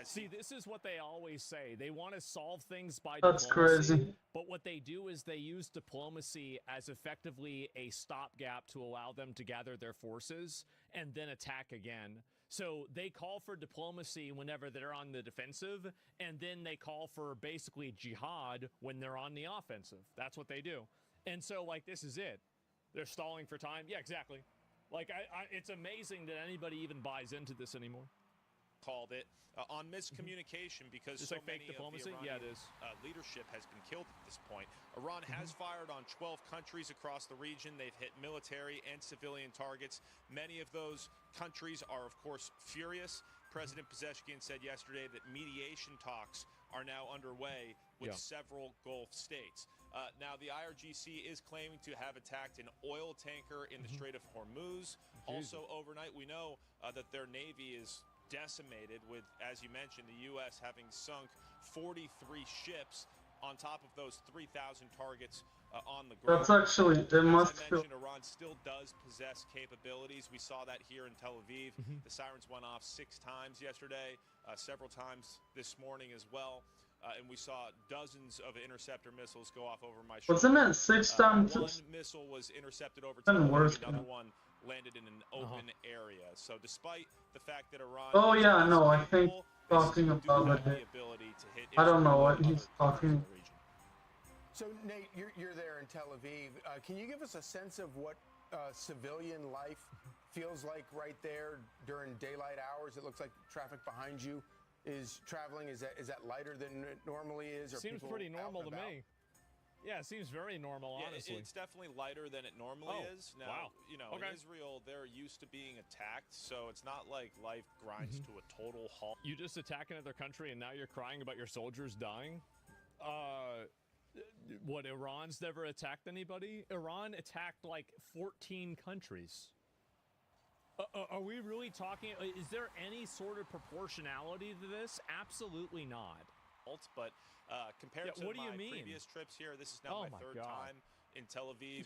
See, this is what they always say. They want to solve things by diplomacy. That's crazy. But what they do is they use diplomacy as effectively a stopgap to allow them to gather their forces and then attack again. So they call for diplomacy whenever they're on the defensive, and then they call for basically jihad when they're on the offensive. That's what they do. And so, like, this is it. They're stalling for time. Yeah, exactly. Like, it's amazing that anybody even buys into this anymore. Called it on miscommunication because just so like fake many diplomacy? of the Iranian Yeah, it is. Leadership has been killed at this point. Iran has fired on 12 countries across the region. They've hit military and civilian targets. Many of those countries are, of course, furious. President Pezeshkian said yesterday that mediation talks are now underway with several Gulf states. Now, the IRGC is claiming to have attacked an oil tanker in the Strait of Hormuz. Also, overnight, we know that their Navy is decimated with, as you mentioned, the U.S. having sunk 43 ships on top of those 3,000 targets on the ground. That's actually, it must feel... Iran still does possess capabilities. We saw that here in Tel Aviv. The sirens went off 6 times yesterday, several times this morning as well. And we saw dozens of interceptor missiles go off over my shoulder. Wasn't it 6 times? One missile was intercepted over Tel Aviv, another one landed in an open area. So despite the fact that Iran... Oh yeah, no, I think talking about it. I don't know what he's talking about. So Nate, you're there in Tel Aviv. Can you give us a sense of what civilian life feels like right there during daylight hours? It looks like traffic behind you is traveling. Is that lighter than it normally is? Or seems pretty normal to me. Yeah, it seems very normal, honestly. It's definitely lighter than it normally is. Now, you know, in Israel, they're used to being attacked, so it's not like life grinds to a total halt. You just attack another country, and now you're crying about your soldiers dying? What, Iran's never attacked anybody? Iran attacked, like, 14 countries. Are we really talking... Is there any sort of proportionality to this? Absolutely not. But compared to my previous trips here, this is now my third time in Tel Aviv.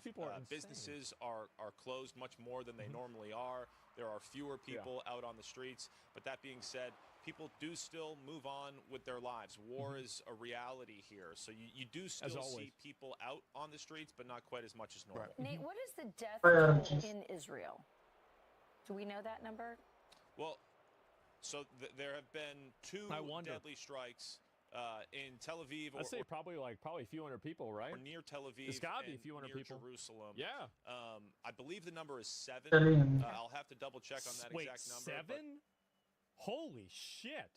Businesses are closed much more than they normally are. There are fewer people out on the streets. But that being said, people do still move on with their lives. War is a reality here. So you do still see people out on the streets, but not quite as much as normal. Nate, what is the death toll in Israel? Do we know that number? Well, so there have been 2 deadly strikes in Tel Aviv. I'd say probably a few hundred people, right? Or near Tel Aviv. It's got to be a few hundred people. Jerusalem. Yeah. I believe the number is 7. I'll have to double check on that exact number. 7? Holy shit.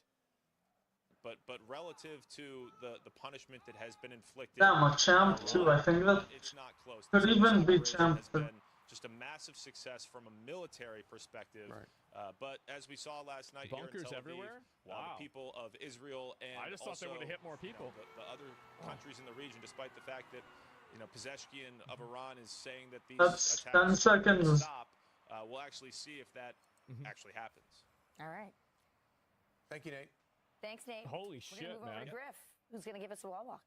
But relative to the punishment that has been inflicted, Damn, a champ too. I think that it's not close. could even be champ. just a massive success from a military perspective. Right. But as we saw last night bunkers here in Tel Aviv, everywhere. Wow. The people of Israel and I just thought they would have hit more people. The other countries in the region, despite the fact that Pezeshkian of Iran is saying that these That's attacks 10 seconds. stop. We'll actually see if that actually happens. All right. Thank you, Nate. Thanks, Nate. Holy We're shit, gonna move over to Griff, who's going to give us a wall walk.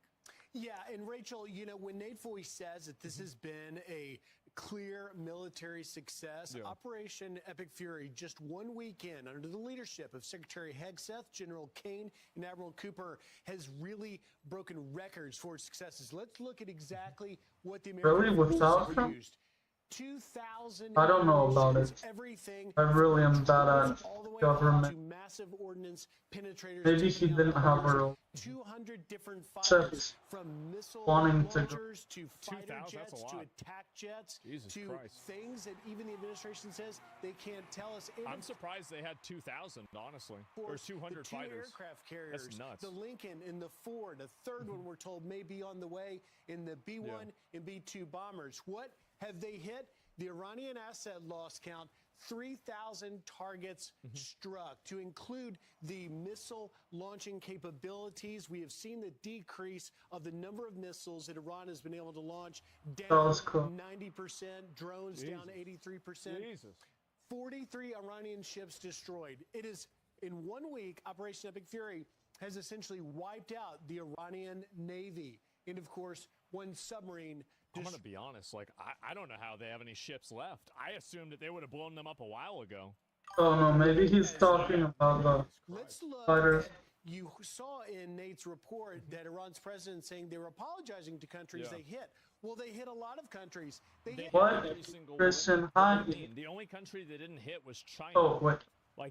Yeah, and Rachel, when Nate Foy says that this has been a clear military success, Operation Epic Fury, just 1 week in, under the leadership of Secretary Hegseth, General Kane, and Admiral Cooper, has really broken records for its successes. Let's look at exactly what the American forces have used. 2,000. I don't know about it. Everything. I really am bad at government. Massive ordnance penetrators. Maybe he didn't have a 200 different fighters, Just from missile wanting to launchers to fighter jets to attack jets to things that even the administration says they can't tell us. I'm surprised they had 2,000, honestly. Or 200 two fighters. Aircraft carriers, that's nuts. the Lincoln and the Ford. A third one we're told may be on the way in the B-1 and B-2 bombers. What have they hit? The Iranian asset loss count, 3,000 targets struck. To include the missile launching capabilities, we have seen the decrease of the number of missiles that Iran has been able to launch down 90%, drones down 83%. 43 Iranian ships destroyed. It is, in 1 week, Operation Epic Fury has essentially wiped out the Iranian Navy. And, of course, one submarine. I'm going to be honest, I don't know how they have any ships left. I assumed that they would have blown them up a while ago. Oh no, maybe he's talking about the fighters. You saw in Nate's report that Iran's president saying they were apologizing to countries they hit. Well, they hit a lot of countries. They hit every single Christian, hi. The only country they didn't hit was China. Oh, wait.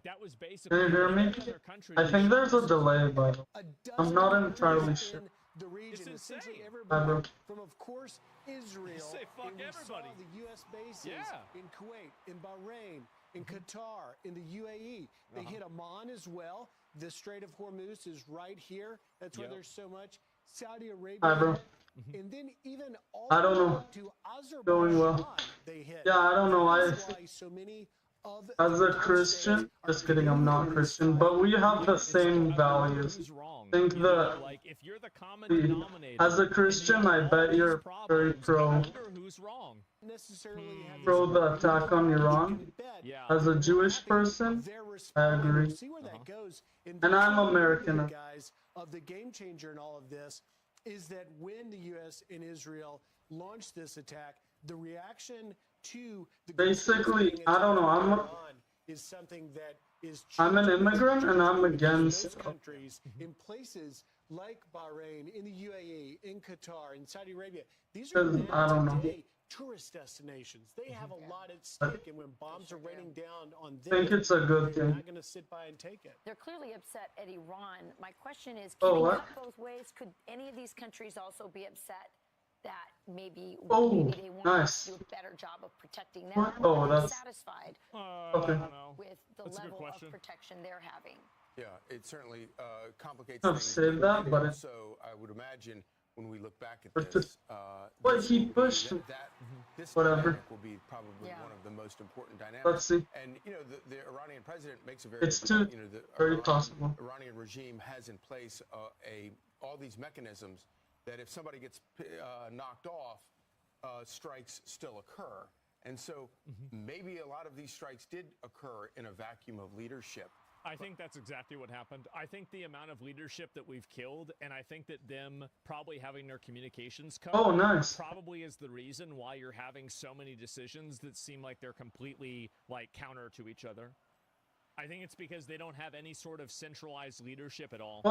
That was basically. Can you hear me? I think there's a delay, but I'm not entirely sure. The region, it's essentially insane. everybody from, of course, Israel. You say fuck everybody. The U.S. bases in Kuwait, in Bahrain, in Qatar, in the UAE. They hit Oman as well. The Strait of Hormuz is right here. That's why there's so much. Saudi Arabia. And then even all I don't know. To Azerbaijan, going well. They hit. Yeah, I don't know. That's why so many as a Christian, just kidding, I'm not Christian, but we have the same values. I think that as a Christian, I bet you're very pro the attack on Iran. As a Jewish person, I agree. And I'm American. Guys, of the game changer in all of this is that when the U.S. and Israel launched this attack, the reaction to the basically, I don't know. is something that is. I'm an immigrant, and I'm against countries in places like Bahrain, in the UAE, in Qatar, in Saudi Arabia. These are I don't know. Tourist destinations. They have a lot at stake, and when bombs are raining down on them, I think it's a good they're thing. not going to sit by and take it. They're clearly upset at Iran. My question is, can it cut both ways? Could any of these countries also be upset that maybe they want to do a better job of protecting them? Oh, that's satisfied with the level of protection they're having. Yeah, it certainly complicates I've things. said that, but also, I would imagine when we look back at this, but he pushed this whatever dynamic will be probably one of the most important dynamics. Let's see. And the Iranian president makes a very it's too very possible. Iranian regime has in place all these mechanisms that if somebody gets knocked off, strikes still occur. And so maybe a lot of these strikes did occur in a vacuum of leadership. I think that's exactly what happened. I think the amount of leadership that we've killed, and I think that them probably having their communications cut probably is the reason why you're having so many decisions that seem like they're completely counter to each other. I think it's because they don't have any sort of centralized leadership at all.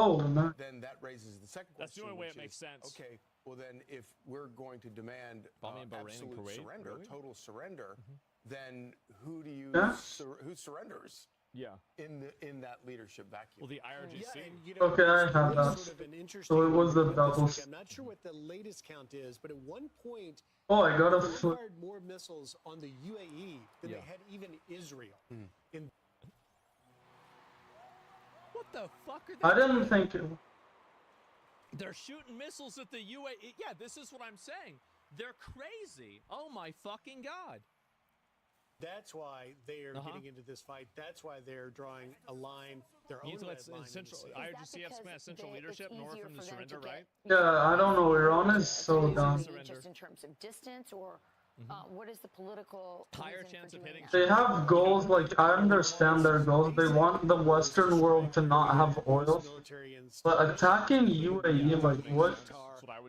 Then that raises the second question. That's the only way it makes sense. Okay, well then if we're going to demand absolute surrender, total surrender, then who do you who surrenders? Yeah. In that leadership vacuum. Well, the IRGC. Okay, I have that. So it was a double. I'm not sure what the latest count is, but at one point, oh, I got a they fired more missiles on the UAE than they had even Israel. What the fuck are they I didn't think it. They're shooting missiles at the UAE. Yeah, this is what I'm saying. They're crazy. Oh my fucking god. That's why they are getting into this fight. That's why they're drawing a line, their own red line. IRGC has central leadership north from the surrender, right? Yeah, I don't know. Iran is so dumb. Just in terms of distance, or what is the political higher chance of hitting? They have goals. Like, I understand their goals. They want the Western world to not have oil. But attacking UAE, like, what?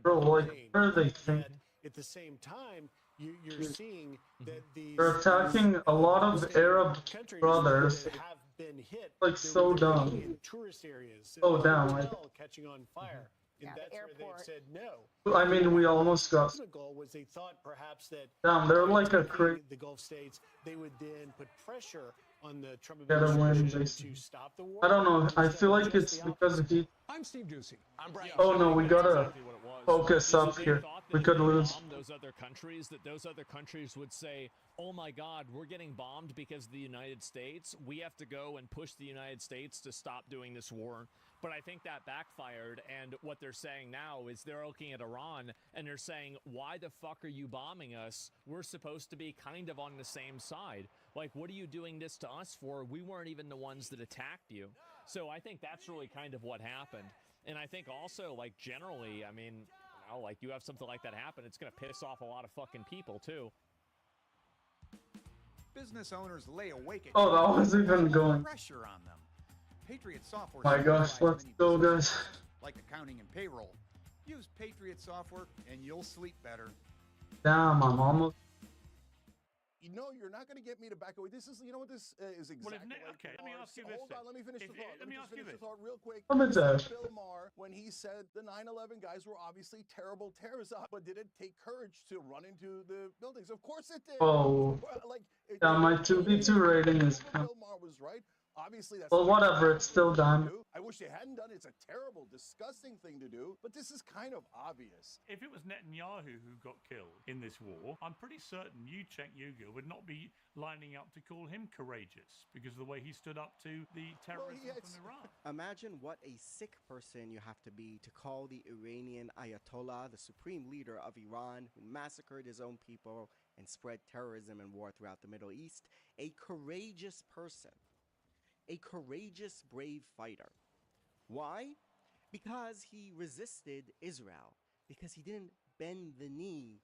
Bro, like, what are they thinking? At the same time, you're seeing that they're attacking a lot of Arab brothers. have been hit, like, so dumb. in tourist areas. Oh, damn. Like, catching on fire. And that's where they've said no. I mean, we almost got. The goal was they thought perhaps that Damn, they're like a crazy. The Gulf states, they would then put pressure on the Trump Get a win, administration to stop the war. I don't know. I feel like it's because he. I'm Steve Ducey. I'm Brian. Oh no, we gotta focus up here. We could lose. Those other countries would say, "Oh my God, we're getting bombed because of the United States. We have to go and push the United States to stop doing this war." But I think that backfired, and what they're saying now is they're looking at Iran and they're saying, "Why the fuck are you bombing us? We're supposed to be kind of on the same side. Like, what are you doing this to us for? We weren't even the ones that attacked you." So I think that's really kind of what happened. And I think also, like, generally, I mean, you know, like, you have something like that happen, it's going to piss off a lot of fucking people, too. Business owners lay awake at Oh, that wasn't even going. pressure on them. Patriot Software. My gosh, let's go, guys. Like accounting and payroll. Use Patriot Software and you'll sleep better. Damn, I'm almost. You know, you're not going to get me to back away. This is, you know what this is exactly. Okay, let me ask you this. Hold on, let me finish the thought. Let me just finish the thought real quick. Bill Maher, when he said the 9/11 guys were obviously terrible terrorists, but did it take courage to run into the buildings? Of course it did. Oh. Like, Yeah, my 2v2 rating is. Bill Maher was right. Obviously, that's well, whatever. It's still done. I wish they hadn't done it. It's a terrible, disgusting thing to do, but this is kind of obvious. If it was Netanyahu who got killed in this war, I'm pretty certain you, Cenk Uygur, would not be lining up to call him courageous because of the way he stood up to the terrorism from Iran. Imagine what a sick person you have to be to call the Iranian Ayatollah, the supreme leader of Iran, who massacred his own people and spread terrorism and war throughout the Middle East, a courageous person. A courageous, brave fighter. Why? Because he resisted Israel. Because he didn't bend the knee,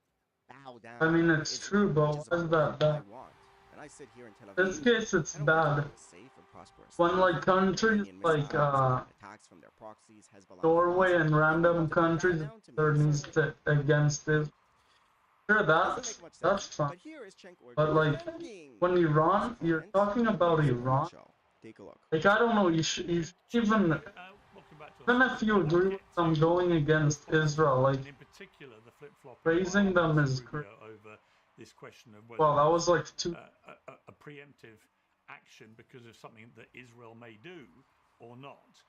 bow down. I mean, it's true, but why is that bad? And I sit here in Tel Aviv. In this case, it's bad. When, like, countries like Norway and random countries turns against it. Sure, that's fine. But, like, when Iran, you're talking about Iran. Take a look. Like, I don't know, you should even if you agree with them going against Israel, like, in particular, the flip-flop praising them is great. Over this question of whether well, that was like a preemptive action because of something that Israel may do or not.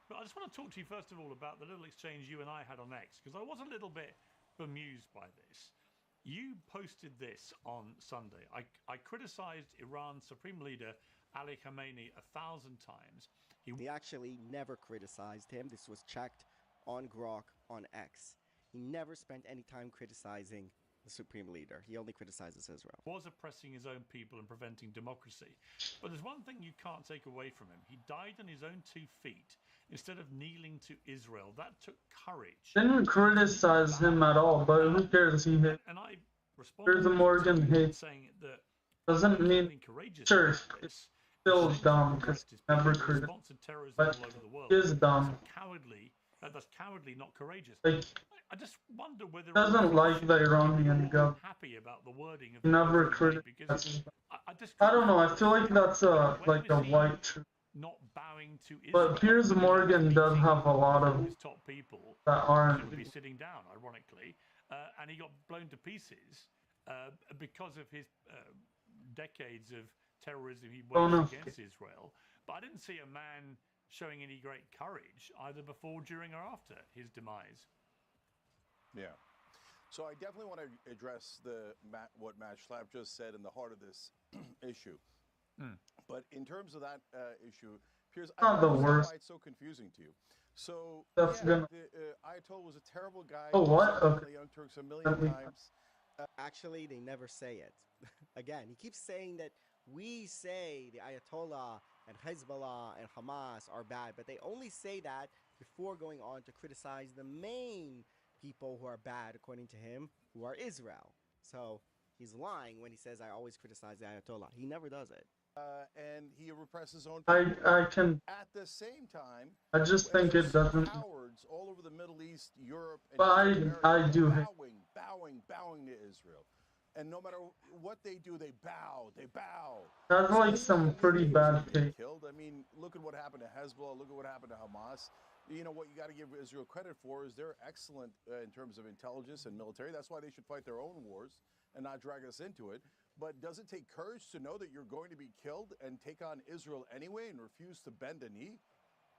But I just want to talk to you first of all about the little exchange you and I had on X, because I was a little bit bemused by this. You posted this on Sunday. I criticized Iran's supreme leader Ali Khamenei 1,000 times. He actually never criticized him. This was checked on Grok on X. He never spent any time criticizing the supreme leader. He only criticizes Israel. Was oppressing his own people and preventing democracy. But there's one thing you can't take away from him. He died on his own 2 feet instead of kneeling to Israel. That took courage. Didn't criticize him at all, but who cares? He hates. And I responded to Morgan hates. Saying that doesn't mean sure. Still dumb because never criticized. But he is dumb. That's cowardly, not courageous. Like, I just wonder whether doesn't like the Iranian government. Happy about the wording of never criticizes. I don't know. I feel like that's like a white truth. Not bowing to Israel. But Piers Morgan does have a lot of top people that aren't. Should be sitting down, ironically, and he got blown to pieces because of his decades of terrorism he waged against Israel. But I didn't see a man showing any great courage either before, during, or after his demise. Yeah. So I definitely want to address what Matt Schlapp just said in the heart of this issue. But in terms of that issue, Piers, I don't know why it's so confusing to you. So Ayatollah was a terrible guy. Oh, what? The Young Turks a million times. Actually, they never say it. again. He keeps saying that we say the Ayatollah and Hezbollah and Hamas are bad, but they only say that before going on to criticize the main people who are bad, according to him, who are Israel. So he's lying when he says I always criticize the Ayatollah. He never does it. And he represses his own people. I can. At the same time, I just think it doesn't. Cowards all over the Middle East, Europe, and but I do. Bowing to Israel, and no matter what they do, they bow. That's like some pretty bad thing. Killed. I mean, look at what happened to Hezbollah. Look at what happened to Hamas. You know what you got to give Israel credit for is they're excellent in terms of intelligence and military. That's why they should fight their own wars and not drag us into it. But does it take courage to know that you're going to be killed and take on Israel anyway and refuse to bend a knee?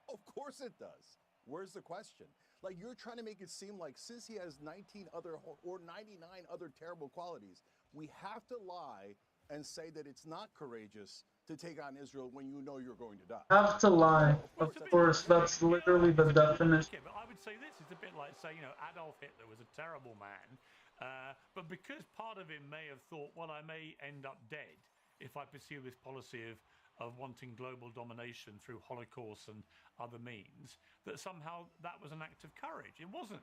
Of course it does. Where's the question? Like, you're trying to make it seem like since he has 99 other terrible qualities, we have to lie and say that it's not courageous to take on Israel when you know you're going to die. Have to lie. Of course, that's literally the definition. Okay, but I would say this is a bit like saying, Adolf Hitler was a terrible man. But because part of him may have thought, well, I may end up dead if I pursue this policy of wanting global domination through Holocaust and other means, that somehow that was an act of courage. It wasn't.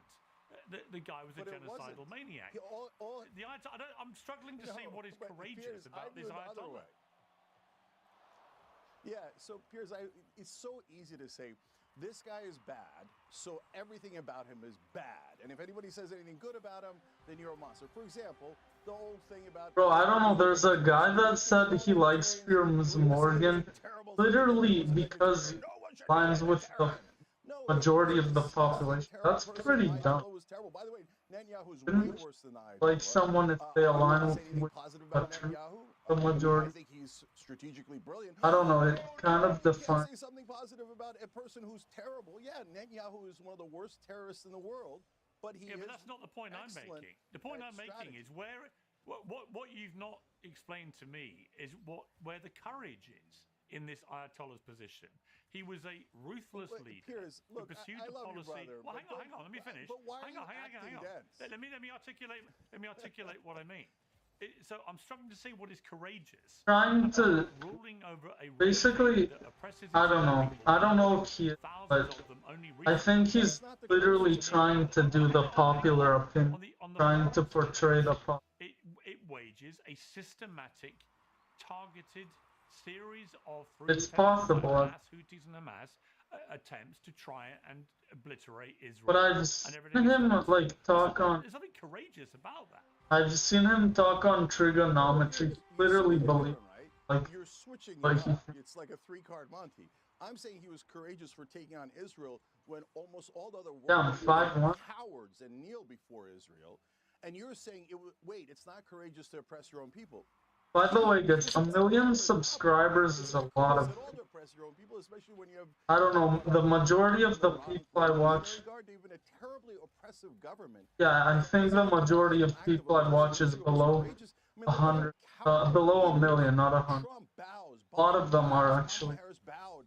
The guy was a genocidal maniac. I'm struggling to see what is courageous about this Ayatollah. Yeah, so Piers, it's so easy to say, this guy is bad, so everything about him is bad. And if anybody says anything good about him, then you're a monster. For example, the whole thing about... Bro, I don't know, there's a guy that said he likes Piers Morgan literally because he aligns with the majority of the population. That's pretty dumb. By the way, Netanyahu's way worse than I. Like someone, if they align with the majority. I think he's strategically brilliant. I don't know, it kind of defines. Say something positive about a person who's terrible. Yeah, Netanyahu is one of the worst terrorists in the world, but he is. But that's not the point I'm making. The point I'm making is what you've not explained to me is where the courage is in this Ayatollah's position. He was a ruthless leader who pursued the policy. Well, hang on, let me finish. Hang on. Let me articulate what I mean. So I'm struggling to see what is courageous. Trying to basically, I don't know if he is, but I think he's literally trying to do the popular opinion, trying to portray the popular. It wages a systematic, targeted series of it's possible. Houthis and Hamas attempts to try and obliterate Israel. But I've seen him like talk on. There's something courageous about that. I've seen him talk on trigonometry. Literally believe, like you're switching. It's like a 3-card Monty. I'm saying he was courageous for taking on Israel when almost all the other world cowards and kneel before Israel, and you're saying wait, it's not courageous to oppress your own people. By the way, guys, 1 million subscribers is a lot of. I don't know, the majority of the people I watch. Yeah, I think the majority of people I watch is below 100, below 1 million, not 100. A lot of them are actually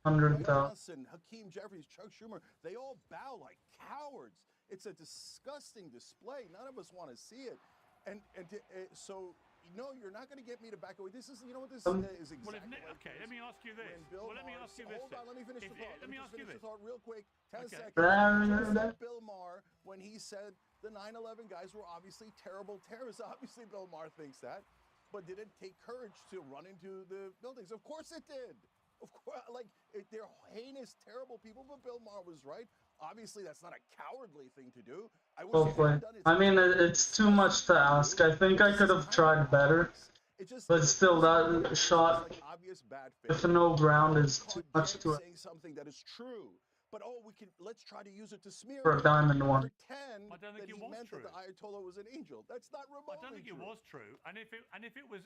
100,000. Hakeem Jeffries, Chuck Schumer, they all bow like cowards. It's a disgusting display. None of us want to see it, so. No, you're not going to get me to back away. This is, you know what this is exactly. Well, okay, let me ask you this. Hold on, let me finish the thought. Let me ask you this. Real quick, 10 seconds. Bill Maher, when he said the 9/11 guys were obviously terrible terrorists. Obviously, Bill Maher thinks that. But did it take courage to run into the buildings? Of course it did. Of course, they're heinous, terrible people, but Bill Maher was right. Obviously, that's not a cowardly thing to do. I mean, it's too much to ask. I think I could have tried better. But still, that shot, if no ground, is too much to ask. Saying something that is true. But let's try to use it to smear for a diamond one. Pretend that he meant that the Ayatollah was an angel. That's not remotely I don't think it was true. And if it was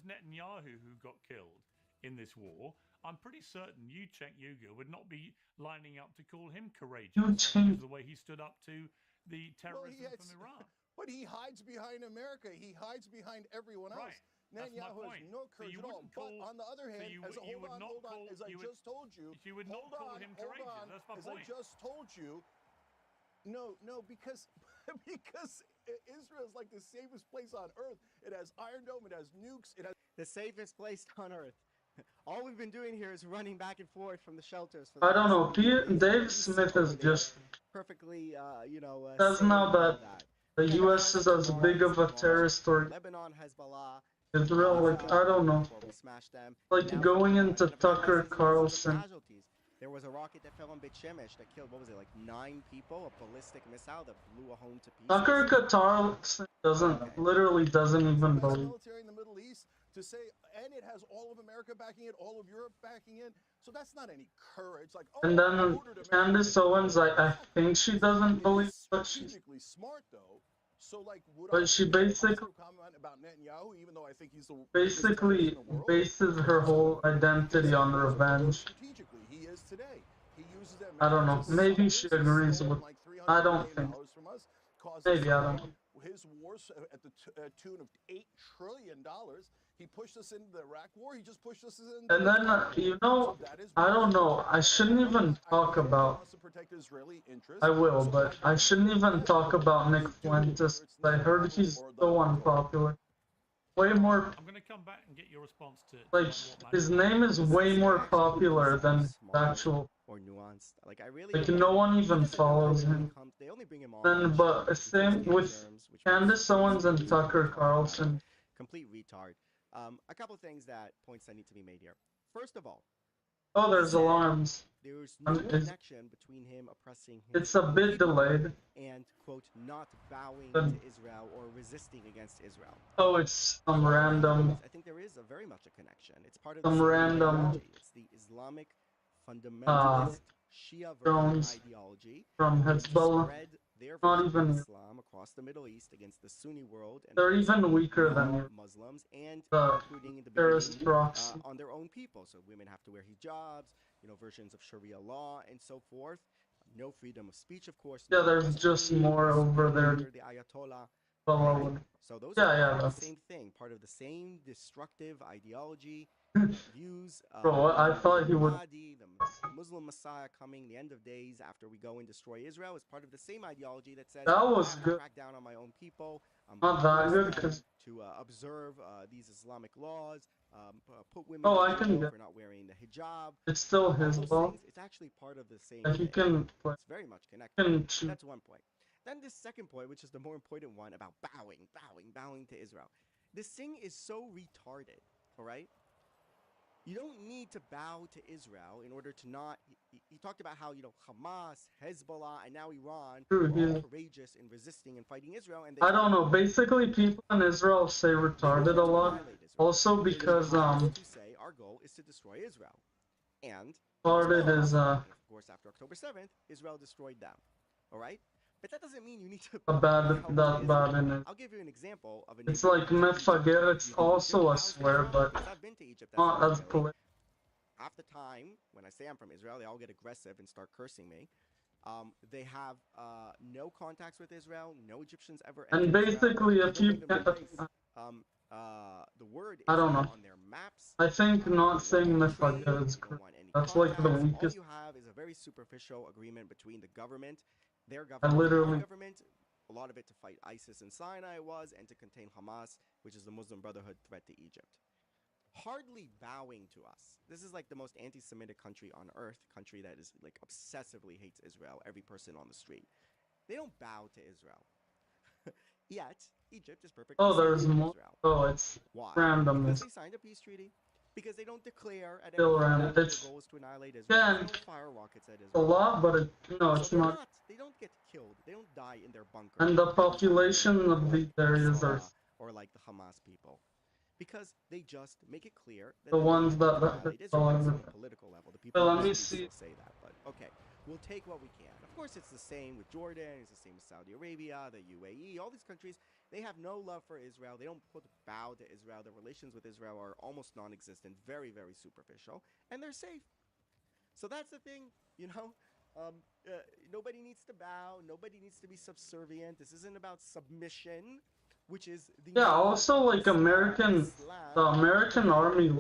Netanyahu who got killed in this war, I'm pretty certain Yuchek Yuga would not be lining up to call him courageous because of the way he stood up to the terrorism from Iran. But he hides behind America. He hides behind everyone else. Right. Netanyahu has no courage at all. But on the other hand, hold on, as I just told you, you would not call him courageous. That's my point. As I just told you, no, because Israel is like the safest place on earth. It has Iron Dome, it has nukes, it has the safest place on earth. All we've been doing here is running back and forth from the shelters. I don't know. Dave Smith is just perfectly, says now that the U.S. is as big of a terrorist or Lebanon, Hezbollah, Israel. Like I don't know. Like going into Tucker Carlson. There was a rocket that fell on Beit Shemesh that killed, what was it, like 9 people? A ballistic missile that blew a home to pieces. Tucker Carlson literally doesn't even believe. Military in the Middle East to say, and it has all of America backing it, all of Europe backing it. So that's not any courage. Like, oh, and then Candace Owens, I think she doesn't believe, but she's smart though. So like, but she basically comment about Netanyahu, even though I think he's the basically bases her whole identity on revenge. Strategically, he is today. He uses that. I don't know. Maybe she agrees with. I don't think. Maybe I don't know. His wars at the tune of $8 trillion. He pushed us into the Iraq War. He just pushed us into. And then I don't know. I shouldn't even talk about. I will, but I shouldn't even talk about Nick Fuentes. I heard he's so unpopular. Way more. I'm gonna come back and get your response to. Like his name is way more popular than actual. Or nuanced. Like I really. Like no one even follows him. They only bring him on. Then, but same with Candace Owens and Tucker Carlson. Complete retard. A couple of points that need to be made here. First of all. Oh, there's alarms. There's no connection between him oppressing him. It's a bit delayed. And quote, not bowing to Israel or resisting against Israel. Oh, it's some random. I think there is very much a connection. It's part of some random. Ideology. It's the Islamic fundamentalist Shia ideology from Hezbollah. Not even Islam across the Middle East against the Sunni world, and they're even weaker than Muslims, and including the terrorist proxy on their own people. So women have to wear hijabs, versions of Sharia law, and so forth. No freedom of speech, of course. Yeah, there's just more over there. The Ayatollah. Right? So those are the same thing, part of the same destructive ideology. Views. Bro, I thought he would. The Muslim Messiah coming, the end of days after we go and destroy Israel, is part of the same ideology that says that was good. Crack down on my own people. Not that good to observe these Islamic laws. Put women for not wearing the hijab. It's still his law. It's actually part of the same. Like he can. It's very much connected. That's one point. Then this second point, which is the more important one, about bowing to Israel. This thing is so retarded. All right. You don't need to bow to Israel in order to not. He talked about how Hamas, Hezbollah, and now Iran are all courageous in resisting and fighting Israel. And I don't know. Basically, people in Israel say retarded a lot. Also because to say our goal is to destroy Israel, and retarded is of course after October 7th, Israel destroyed them. All right. But that doesn't mean you need to. Bad in it. I'll give you an example of it's like Mefager. It's also a swear, but I've been to Egypt. Not as political. Half the time, when I say I'm from Israel, they all get aggressive and start cursing me. They have no contacts with Israel. No Egyptians ever. And basically, if you the word I don't know. On their maps. I think not saying Mefager is correct. That's like the weakest. All you have is a very superficial agreement between the government. Their and literally, government, a lot of it to fight ISIS in Sinai and to contain Hamas, which is the Muslim Brotherhood threat to Egypt. Hardly bowing to us. This is like the most anti-Semitic country on earth, country that is like obsessively hates Israel, every person on the street. They don't bow to Israel. Yet, Egypt is perfectly there's more. Israel. Oh, it's Why? random. Because they signed a peace treaty. Because they don't declare at Still any random. their goal is to annihilate Israel. Yeah, they don't fire rockets at Israel. A lot, but it's not. They don't get killed. They don't die in their bunker. And the population of these areas are. Or like the Hamas people. Because they just make it clear that the ones that on the political level. The people let me see. Say that, but okay. We'll take what we can. Of course, it's the same with Jordan. It's the same with Saudi Arabia, the UAE, all these countries. They have no love for Israel. They don't bow to Israel. Their relations with Israel are almost non-existent, very, very superficial, and they're safe. So that's the thing, nobody needs to bow. Nobody needs to be subservient. This isn't about submission, which is the also like the American army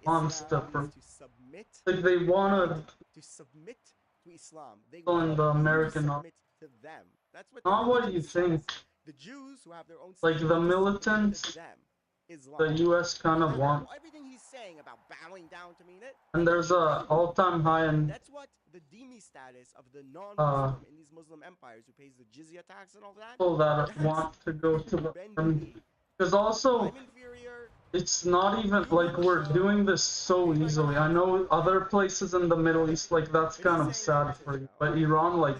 wants to submit. Like they want to submit to Islam. They want the American submit to them. That's what. Not what you think. The Jews who have their own like the militants, the U.S. kind of want. Everything he's saying about bowing down to mean it. And there's a all-time high in. That's what the dhimmi status of the non-Muslim in these Muslim empires who pays the jizya tax and all that. People that want to go to the army. Because also, it's not even like we're doing this so easily. I know other places in the Middle East, like that's kind of sad for you. But Iran, like,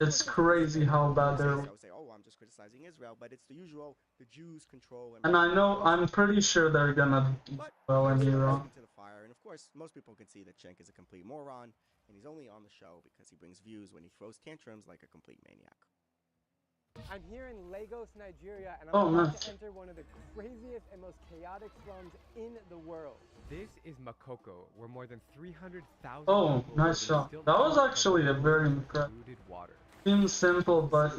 it's crazy how bad they're. Say, oh, I'm just criticizing Israel, but it's the usual. The Jews control. And I know, I'm pretty sure they're gonna do well in Iran. To the fire, and of course, most people can see that Cenk is a complete moron, and he's only on the show because he brings views when he throws tantrums like a complete maniac. I'm here in Lagos, Nigeria, and I'm about to enter one of the craziest and most chaotic slums in the world. This is Makoko, where more than 300,000 Oh, nice shot. That was actually a very impressive. Seems simple, but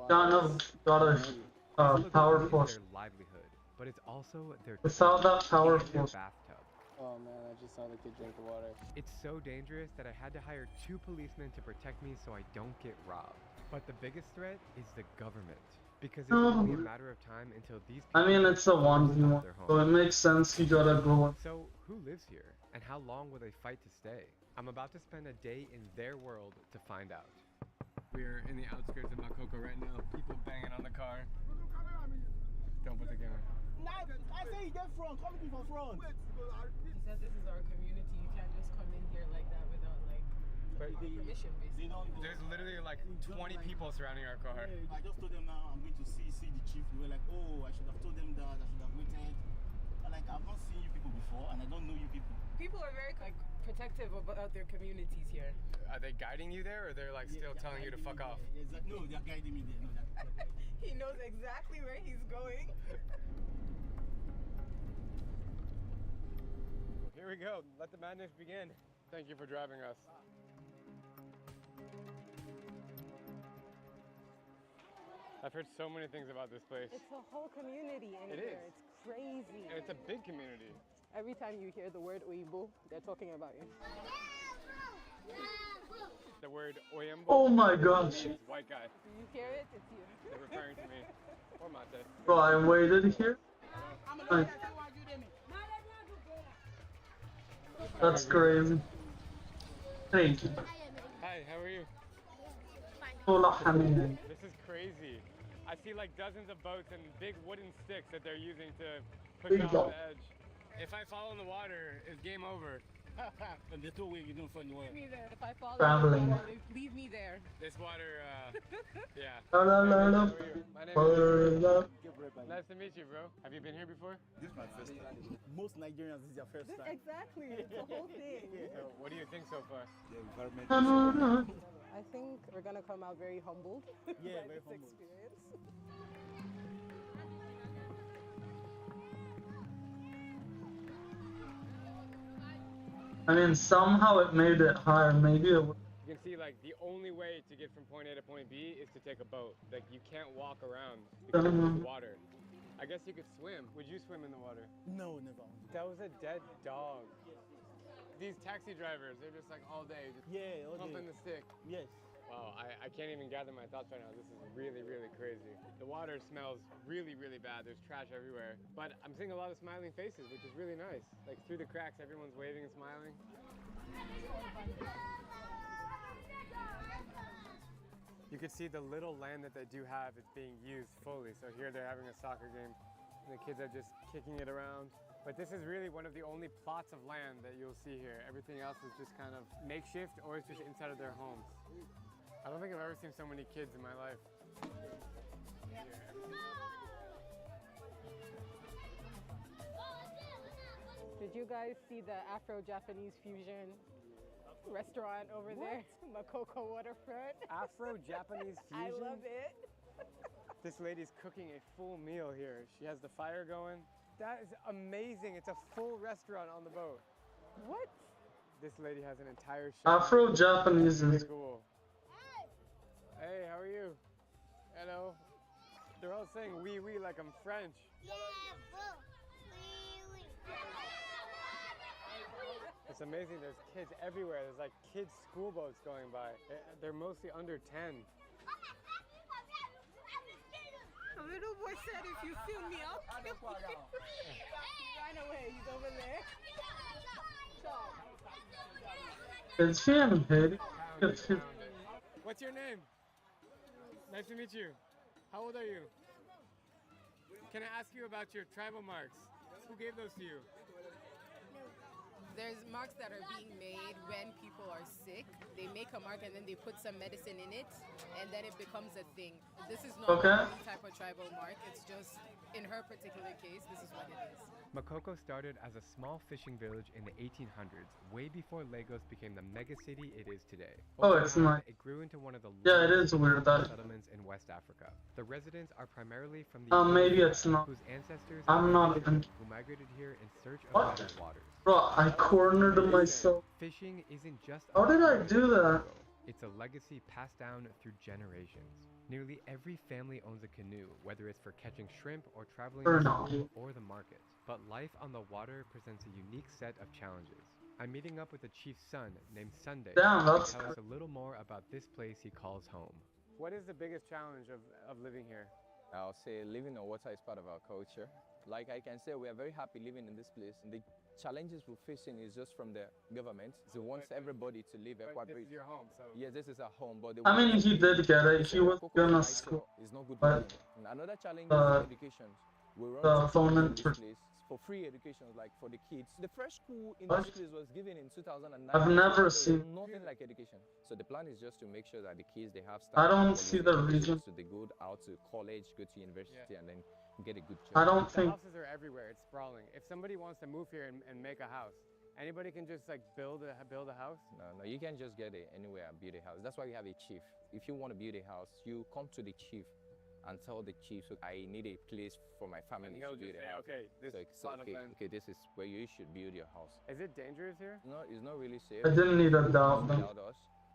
kind of got a power force. But it's also their without that power force. Bathtub. Oh man, I just saw the kid drink the water. It's so dangerous that I had to hire 2 policemen to protect me so I don't get robbed. But the biggest threat is the government, because it's only a matter of time until these people. I mean, it's a 1v1, so it makes sense you gotta go. So, who lives here, and how long will they fight to stay? I'm about to spend a day in their world to find out. We're in the outskirts of Makoko right now. People banging on the car. Don't put the camera. I say get front, come looking for front. He says this is our community. You can't just come in here like that without like permission, basically. There's literally like 20 people surrounding our car. I just told them now I'm going to see the chief. We were like, oh, I should have told them that. I should have waited. But like I've not seen you people before, and I don't know you people. People are very like protective about their communities here. Are they guiding you there, or they're like still telling you to fuck off? No, they're guiding me there. No, he knows exactly where he's going. Here we go. Let the madness begin. Thank you for driving us. I've heard so many things about this place. It's a whole community in here. It's crazy. And it's a big community. Every time you hear the word Oyibo, they're talking about you. The word Oyembo? Oh my gosh. White guy. You hear it? It's you. They're referring to me. Or Mate. Bro, I waited here. That's crazy. Thank you. Hi, how are you? Hola, this is crazy. I see like dozens of boats and big wooden sticks that they're using to push off the edge. If I fall in the water, it's game over. There's no way you're gonna fall in the water. Leave me there. If I fall in the water, leave me there. This water, yeah. My name is Nice to meet you, bro. Have you been here before? This is my first time. Most Nigerians, this is their first time. Exactly. It's the whole thing. So, what do you think so far? The environment. I think we're gonna come out very humbled. Yeah, by very this humbled. experience. I mean, somehow it made it higher. Maybe it would. You can see, like, the only way to get from point A to point B is to take a boat. Like, you can't walk around because of the water. I guess you could swim. Would you swim in the water? No, never. That was a dead dog. These taxi drivers, they're just like all day, just pumping the stick. Yes. Wow, I can't even gather my thoughts right now. This is really, really crazy. The water smells really, really bad. There's trash everywhere. But I'm seeing a lot of smiling faces, which is really nice. Like through the cracks, everyone's waving and smiling. You can see the little land that they do have is being used fully. So here they're having a soccer game and the kids are just kicking it around. But this is really one of the only plots of land that you'll see here. Everything else is just kind of makeshift or it's just inside of their homes. I don't think I've ever seen so many kids in my life. Did you guys see the Afro-Japanese fusion restaurant over there? Makoko Waterfront. Afro-Japanese fusion? I love it. This lady's cooking a full meal here. She has the fire going. That is amazing. It's a full restaurant on the boat. What? This lady has an entire shop. Afro-Japanese is cool. Hey, how are you? Hello. They're all saying oui, oui, like I'm French. It's amazing. There's kids everywhere. There's like kids' school boats going by. They're mostly under 10. little boy said if you film me, I'll kill you. Run away, he's over there. It's him, Haiti. What's your name? Nice to meet you. How old are you? Can I ask you about your tribal marks? Who gave those to you? There's marks that are being made when people are sick. They make a mark and then they put some medicine in it, and then it becomes a thing. This is not any type of tribal mark. It's just, in her particular case, this is what it is. Makoko started as a small fishing village in the 1800s, way before Lagos became the mega city it is today. Oh, it's not. It grew into one of the it is weird that settlements in West Africa. The residents are primarily from the maybe it's not. Whose ancestors I'm not even. Who migrated here in search of better waters. Bro, I cornered myself. Fishing isn't just. How did I do that? It's a legacy passed down through generations. Nearly every family owns a canoe, whether it's for catching shrimp or traveling to school or the market. But life on the water presents a unique set of challenges. I'm meeting up with the chief's son named Sunday to tell us a little more about this place he calls home. What is the biggest challenge of living here? I'll say living on water is part of our culture. Like I can say, we are very happy living in this place. And the challenges we're facing is just from the government. They want everybody to live equably. This is your home, so... Yes, this is our home, but... I mean, he did get it. He was gonna school. It's not good but another challenge is education. We run the opponent this place for free education, like for the kids. The first school in this place was given in 2009. I've never seen nothing like education. So the plan is just to make sure that the kids, they have I don't see the reason. So they go out to college, go to university, and then get a good job. I don't think... The houses are everywhere. It's sprawling. If somebody wants to move here and make a house, anybody can just like build a house? No, you can't just get it anywhere and build a house. That's why we have a chief. If you want to build a house, you come to the chief and tell the chief, so I need a place for my family to build a house. Okay, this okay, this is where you should build your house. Is it dangerous here? No, it's not really safe. I didn't need a doubt.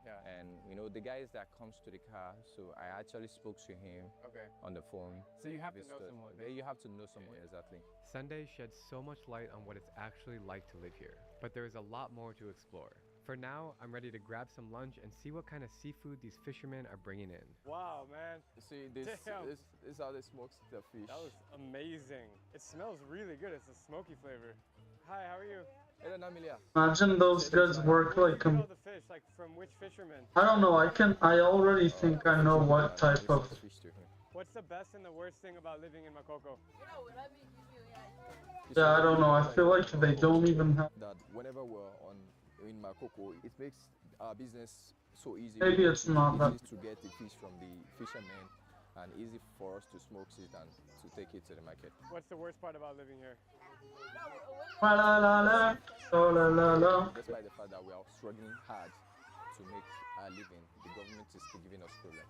Yeah. And you know the guys that comes to the car, so I actually spoke to him on the phone. So you have to know someone. You have to know someone, exactly. Sunday sheds so much light on what it's actually like to live here, but there is a lot more to explore. For now, I'm ready to grab some lunch and see what kind of seafood these fishermen are bringing in. Wow, man. See, this is how they smoke the fish. That was amazing. It smells really good. It's a smoky flavor. Hi, how are you? Imagine those guys work like the fish, like from which fishermen? I don't know. I already think I know what type of. What's the best and the worst thing about living in Makoko? Yeah, I don't know. I feel like they don't even have. That whenever we're in Makoko, it makes our business so easy. Maybe it's not that. Easy to get the fish from the fishermen, and easy for us to smoke it and to take it to the market. What's the worst part about living here? La la la la, oh la la la. Despite the fact that we are struggling hard to make our living, the government is still giving us problem.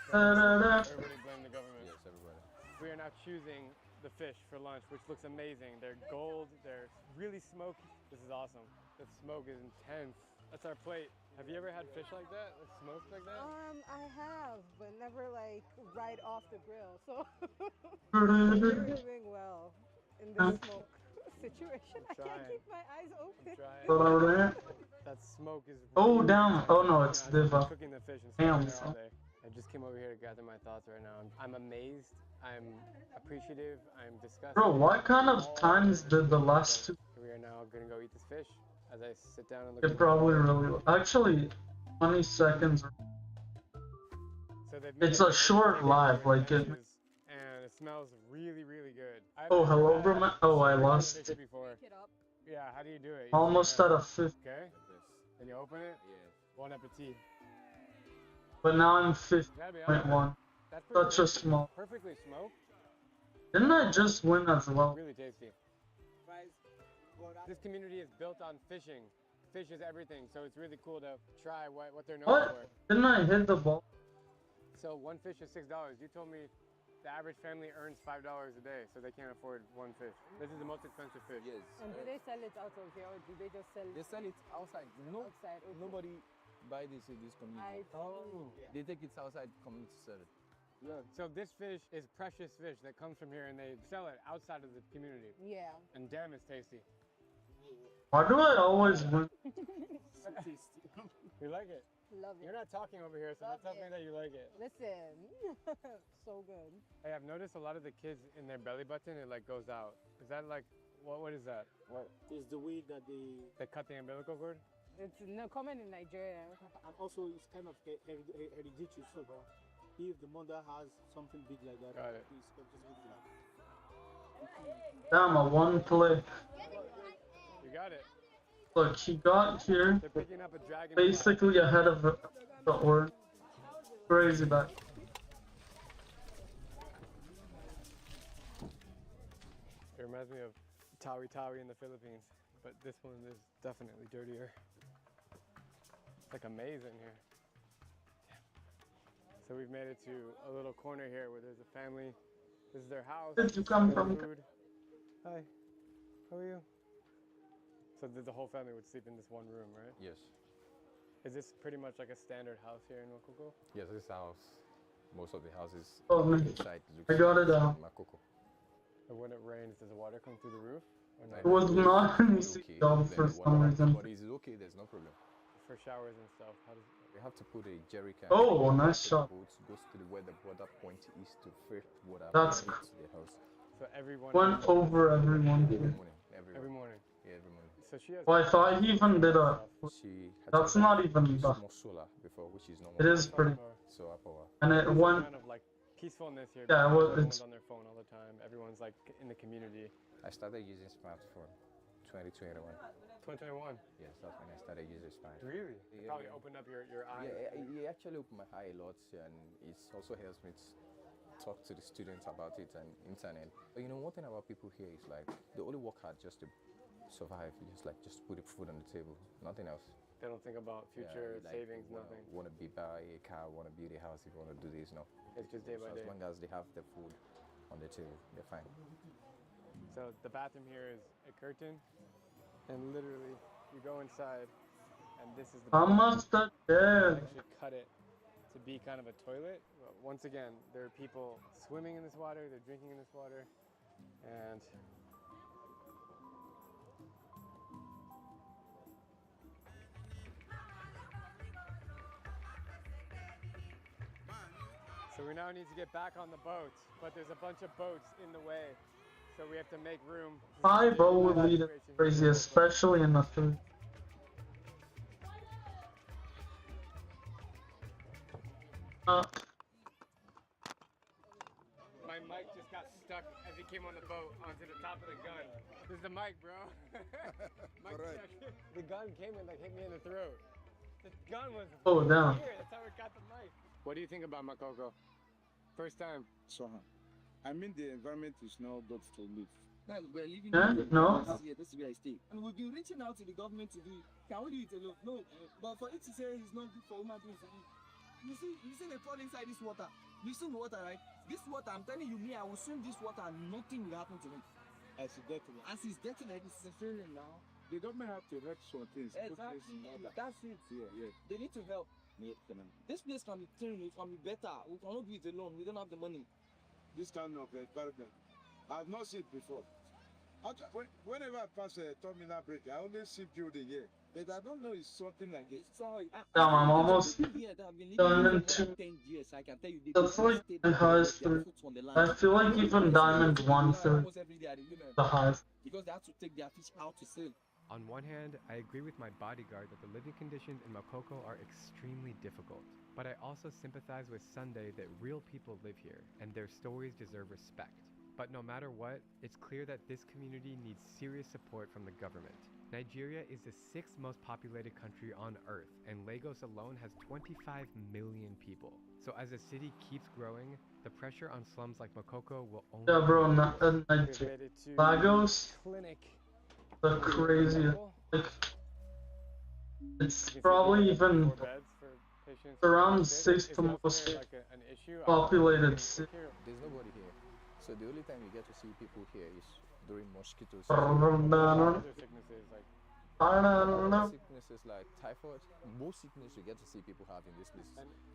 Everybody blame the government. Yes, everybody. We are now choosing the fish for lunch, which looks amazing. They're gold, they're really smoky. This is awesome. The smoke is intense. That's our plate. Have you ever had fish like that? Like smoked like that? I have, but never like right off the grill. So you're doing well in this smoke situation. I can't keep my eyes open. That smoke is. Oh damn! Oh no, it's Diva. Cooking the fish and damn. All day. I just came over here to gather my thoughts right now. I'm amazed. I'm appreciative. I'm disgusted. Bro, what kind of times did the last two? We are now gonna go eat this fish. As I sit down and look. It probably really. Actually, 20 seconds. So it's a short live, like it. And it smells really, really good. Oh, hello, bro. Oh, I lost. Before. Yeah, how do you do it? Almost at a 50. Okay. Then you open it. Yeah. Bon appetit. But now I'm 50.1. Such a small. Perfectly smoked. Didn't I just win as well? Really tasty. This community is built on fishing. Fish is everything, so it's really cool to try what they're known for. Didn't I hit the ball? So one fish is $6. You told me the average family earns $5 a day, so they can't afford one fish. This is the most expensive fish. Yes. And do they sell it out of here, or do they just sell it? They sell it outside. No, outside. Okay. Nobody buy this in this community. They take it outside community to sell it. Yeah. So this fish is precious fish that comes from here, and they sell it outside of the community. Yeah. And damn, it's tasty. Why do I always win? You like it? Love it. You're not talking over here, so that tells me that you like it. Listen, so good. Hey, I've noticed a lot of the kids in their belly button, it like goes out. Is that like, what is that? What? It's the way that They cut the umbilical cord? It's no common in Nigeria. and also it's kind of hereditary too. If the mother has something big like that, Got it. it's just good for that. Damn, a one play. You got it. Look, he got here They're picking up a dragon. basically ahead of the order. Crazy back. It reminds me of Tawi Tawi in the Philippines, but this one is definitely dirtier. It's like a maze in here. So we've made it to a little corner here where there's a family. This is their house. Where did you come from? Food. Hi, how are you? So the whole family would sleep in this one room, right? Yes. Is this pretty much like a standard house here in Makoko? Yes, this house, most of the houses inside I got it out. Makoko. And when it rains, does the water come through the roof? Or It was not an easy job for some reason. But it's okay, there's no problem. For showers and stuff, how does We have to put a jerry can. Oh, nice shot. Goes to where the water point is to fresh water. That's to the house. So everyone went over everyone here. every morning. Yeah, every morning. So she has. Well, I thought he even did a. That's not even the. Solar before, which is normal. It is pretty. Solar power. And it went. Kind of like peacefulness here. Yeah, well, everyone's it's. on their phone all the time. Everyone's like in the community. I started using smartphone 2021. 2021. Yes, that's when I started using smartphone. Really? It probably opened up your eyes. Yeah, it actually opened my eye a lot, and it also helps me to talk to the students about it and internet. But you know, one thing about people here is like they only work hard just to survive, just put the food on the table, nothing else. They don't think about future savings, nothing. Want to buy a car, want to build a house, if you want to do this, no. It's just day by day. As long as they have the food on the table, they're fine. So the bathroom here is a curtain, and literally you go inside, and this is the. How much that there? Actually cut it to be kind of a toilet. But once again, there are people swimming in this water, they're drinking in this water, and. So we now need to get back on the boat, but there's a bunch of boats in the way, so we have to make room. 5-0 would lead it crazy, especially in the third. My mic just got stuck as he came on the boat onto the top of the gun. This is the mic, bro. Mic check. The gun came and like hit me in the throat. The gun was down. here. That's how we got the mic. What do you think about Makoko? First time. So, I mean, the environment is not good to live. We're living no. This is where I stay. And we've been reaching out to the government to do it. Can we do it alone? No. But for it to say it's not good for human beings, you see they fall inside this water. You see the water, right? This water, I'm telling you, I will swim this water and nothing will happen to me. As it's dirty. As it's dirty like this, it's a feeling now. The government have to erect some things. Exactly. That's it. Yeah. They need to help. This place can be clean, it can be better. We cannot do it alone. We don't have the money. This kind of environment, I've not seen it before. Whenever I pass a terminal break, I only see building here. But I don't know it's something like this. Damn, I'm almost Diamond 2. That's like the highest 3. I feel like even Diamond 1 third the highest. Because they have to take their fish out to sell. On one hand, I agree with my bodyguard that the living conditions in Makoko are extremely difficult. But I also sympathize with Sunday that real people live here, and their stories deserve respect. But no matter what, it's clear that this community needs serious support from the government. Nigeria is the 6th most populated country on Earth, and Lagos alone has 25 million people. So as the city keeps growing, the pressure on slums like Makoko will only... Yeah, bro, Lagos, the craziest. Like, it's probably even around 6th most populated city. There's nobody here. So the only time you get to see people here is during mosquito sicknesses like typhoid. Most sickness you get to see people have in this place,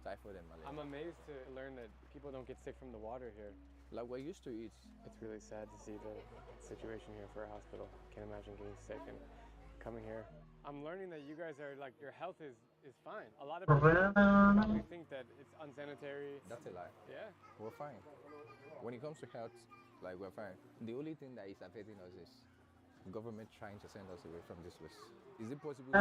typhoid and malaria. I'm amazed to learn that people don't get sick from the water here. Like we're used to it. It's really sad to see the situation here for a hospital. Can't imagine getting sick and coming here. I'm learning that you guys are like, your health is fine. A lot of people probably think that it's unsanitary. That's a lie. Yeah. We're fine. When it comes to health, like we're fine. The only thing that is affecting us is government trying to send us away from this place. Is it possible to get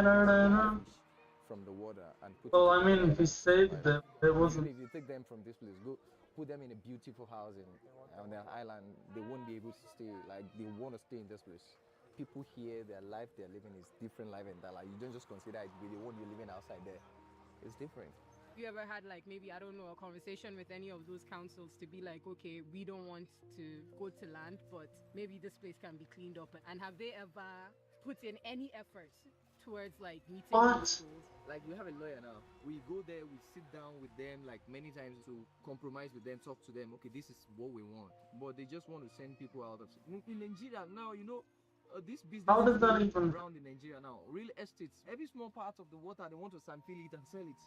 from the water and put well, I mean, he saved them. It wasn't. If you take them from this place, go put them in a beautiful house on their island, they won't be able to stay. Like, they want to stay in this place. People here, their life they're living is different life and that. Like, you don't just consider it the one you're living outside there. It's different. Have you ever had, like, maybe, I don't know, a conversation with any of those councils to be like, okay, we don't want to go to land, but maybe this place can be cleaned up? And have they ever put in any effort towards, like, meeting schools? Like, we have a lawyer now. We go there, we sit down with them, like, many times to compromise with them, talk to them. Okay, this is what we want. But they just want to send people out of... In Nigeria now, you know, this business How does that even... around in Nigeria now. Real estates, every small part of the water, they want to sandfill it and sell it.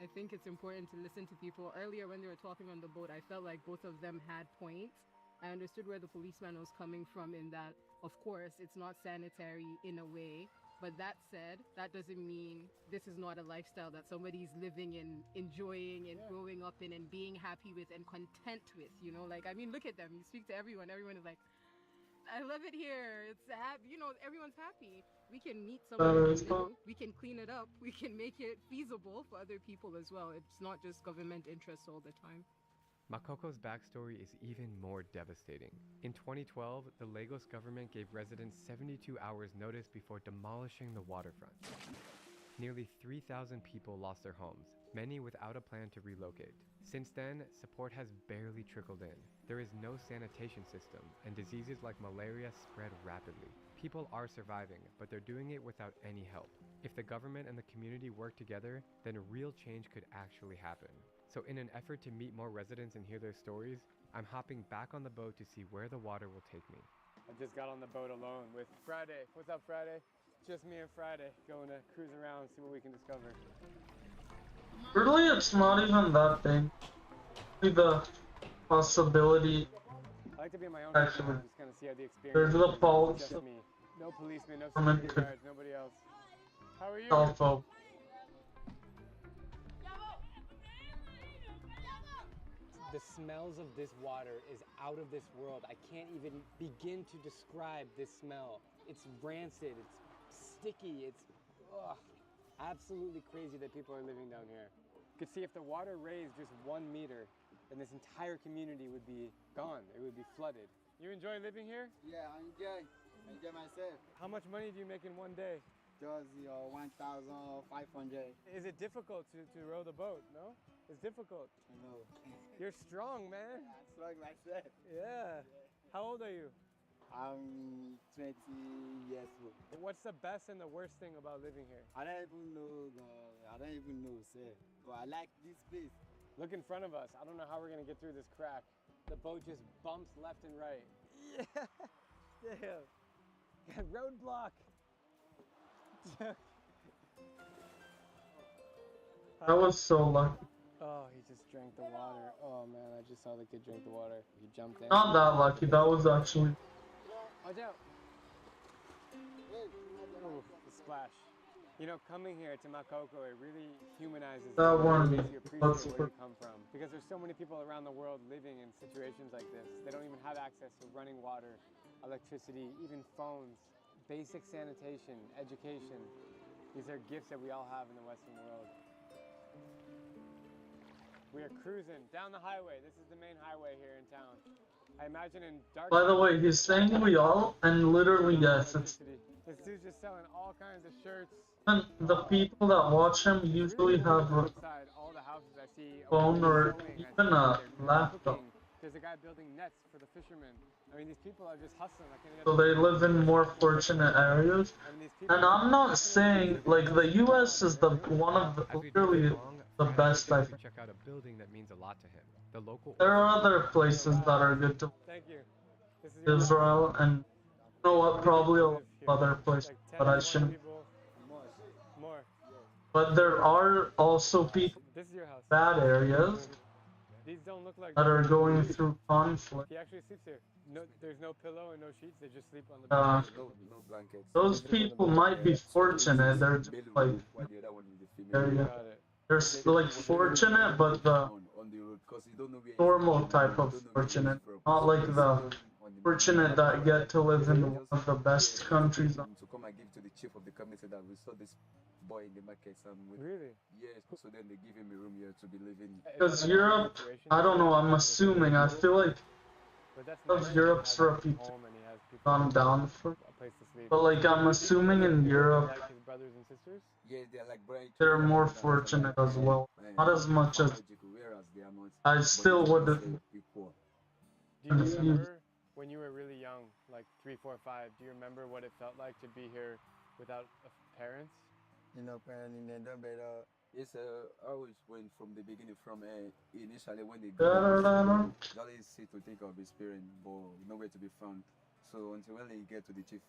I think it's important to listen to people. Earlier when they were talking on the boat, I felt like both of them had points. I understood where the policeman was coming from in that, of course, it's not sanitary in a way. But that said, that doesn't mean this is not a lifestyle that somebody's living in, enjoying and growing up in and being happy with and content with, you know? Like, I mean, look at them. You speak to everyone is like, I love it here. It's happy. You know, everyone's happy. We can meet someone new. We can clean it up. We can make it feasible for other people as well. It's not just government interests all the time. Makoko's backstory is even more devastating. In 2012, the Lagos government gave residents 72 hours notice before demolishing the waterfront. Nearly 3,000 people lost their homes, many without a plan to relocate. Since then, support has barely trickled in. There is no sanitation system, and diseases like malaria spread rapidly. People are surviving, but they're doing it without any help. If the government and the community work together, then real change could actually happen. So in an effort to meet more residents and hear their stories, I'm hopping back on the boat to see where the water will take me. I just got on the boat alone with Friday. What's up, Friday? Just me and Friday going to cruise around, see what we can discover. Really, it's not even that big. The possibility. I like to be in my own actually. and just kind of see how the experience There's the pulse. Just me. No policemen, no security guards, nobody else. How are you? Also. The smells of this water is out of this world. I can't even begin to describe this smell. It's rancid, it's sticky, it's absolutely crazy that people are living down here. You could see if the water raised just 1 meter, then this entire community would be gone. It would be flooded. You enjoy living here? Yeah, I enjoy myself. How much money do you make in one day? Just 1,500. Is it difficult to row the boat? No? It's difficult. No. You're strong, man. I'm strong myself. Yeah. How old are you? I'm 20 years old. What's the best and the worst thing about living here? I don't even know, sir. But I like this place. Look in front of us. I don't know how we're gonna get through this crack. The boat just bumps left and right. Yeah. Damn. Roadblock. That was so lucky. Oh, he just drank the water. Oh man, I just saw the kid drink the water. He jumped in. Not that lucky, that was actually... Watch out. Oh, the splash. You know, coming here to Makoko, it really humanizes you. Makes you appreciate where you come from. Because there's so many people around the world living in situations like this. They don't even have access to running water, electricity, even phones, basic sanitation, education. These are gifts that we all have in the Western world. We are cruising down the highway. This is the main highway here in town. I imagine in dark... By the way, he's saying we all, and literally yes, it's... This dude's just selling all kinds of shirts. And the people that watch him usually have a phone or even a laptop. There's a guy building nets for the fishermen. I mean, these people are just hustling. So they live in more fortunate areas. And I'm not saying, like, the US is one of the, literally the best, I think. Check out a building that means a lot to him. The local... There are other places that are good to Israel, and you know what, probably a lot of other places, but I shouldn't. But there are also people in bad areas that are going through conflict. He actually sleeps here. there's no pillow and no sheets. They just sleep on the bed. No blankets. Those people might be fortunate. They're just like they're like fortunate, but the normal type of fortunate, not like the fortunate that get to live in one of the best countries. To come and give to the chief of the community that we saw this boy in the market. Really? Yes. So then they give him a room here to be living. Because Europe, I don't know. I'm assuming. I feel like of Europe's reputation gone down for. But like I'm assuming in Europe, they're more fortunate as well. Not as much as I still would. Do you remember when you were really young, like 3, 4, 5? Do you remember what it felt like to be here without parents? You know, parents in the better. It's always went from the beginning, from initially when they go, that is to think of his parent, but nowhere to be found. So until when they get to the chief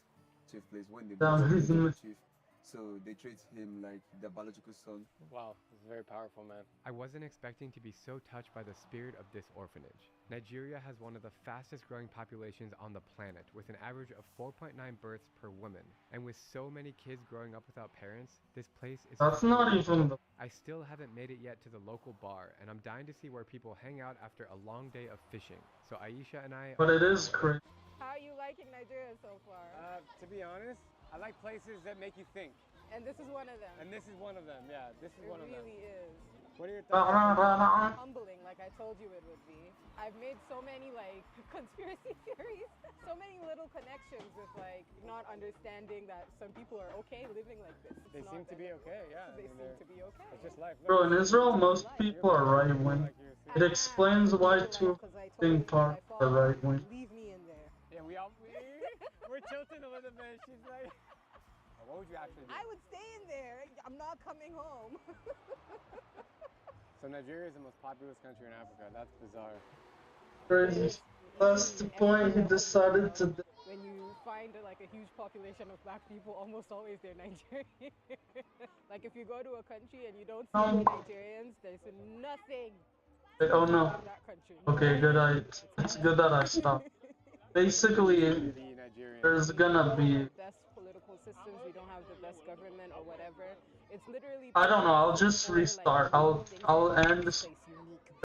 place, when they go to the chief, so they treat him like their biological son. Wow, it's very powerful, man. I wasn't expecting to be so touched by the spirit of this orphanage. Nigeria has one of the fastest growing populations on the planet, with an average of 4.9 births per woman. And with so many kids growing up without parents, this place is... That's not even the... I still haven't made it yet to the local bar, and I'm dying to see where people hang out after a long day of fishing. So Aisha and I... But it is crazy. How are you liking Nigeria so far? To be honest, I like places that make you think. And this is one of them. And this is one of them, yeah. This is one of them. It really is. What are your thoughts? Humbling, like I told you it would be. I've made so many like conspiracy theories, so many little connections with like not understanding that some people are okay living like this. They seem to be okay, yeah. They seem to be okay. It's just life. Bro, in Israel, most people are right wing. It explains why two thing part are right wing. Leave me in there. Yeah, we're tilting a little bit. She's like, what would you actually do? I would stay in there. I'm not coming home. So Nigeria is the most populous country in Africa. That's bizarre. Crazy. That's the point he decided to do. When you find like a huge population of black people, almost always they're Nigerian. Like if you go to a country and you don't see any Nigerians, there's nothing. Oh no. Okay, good. It's good that I stopped. Basically, there's gonna be. Best political systems. We don't have the best government or whatever. It's literally. I don't know. I'll just restart. I'll end this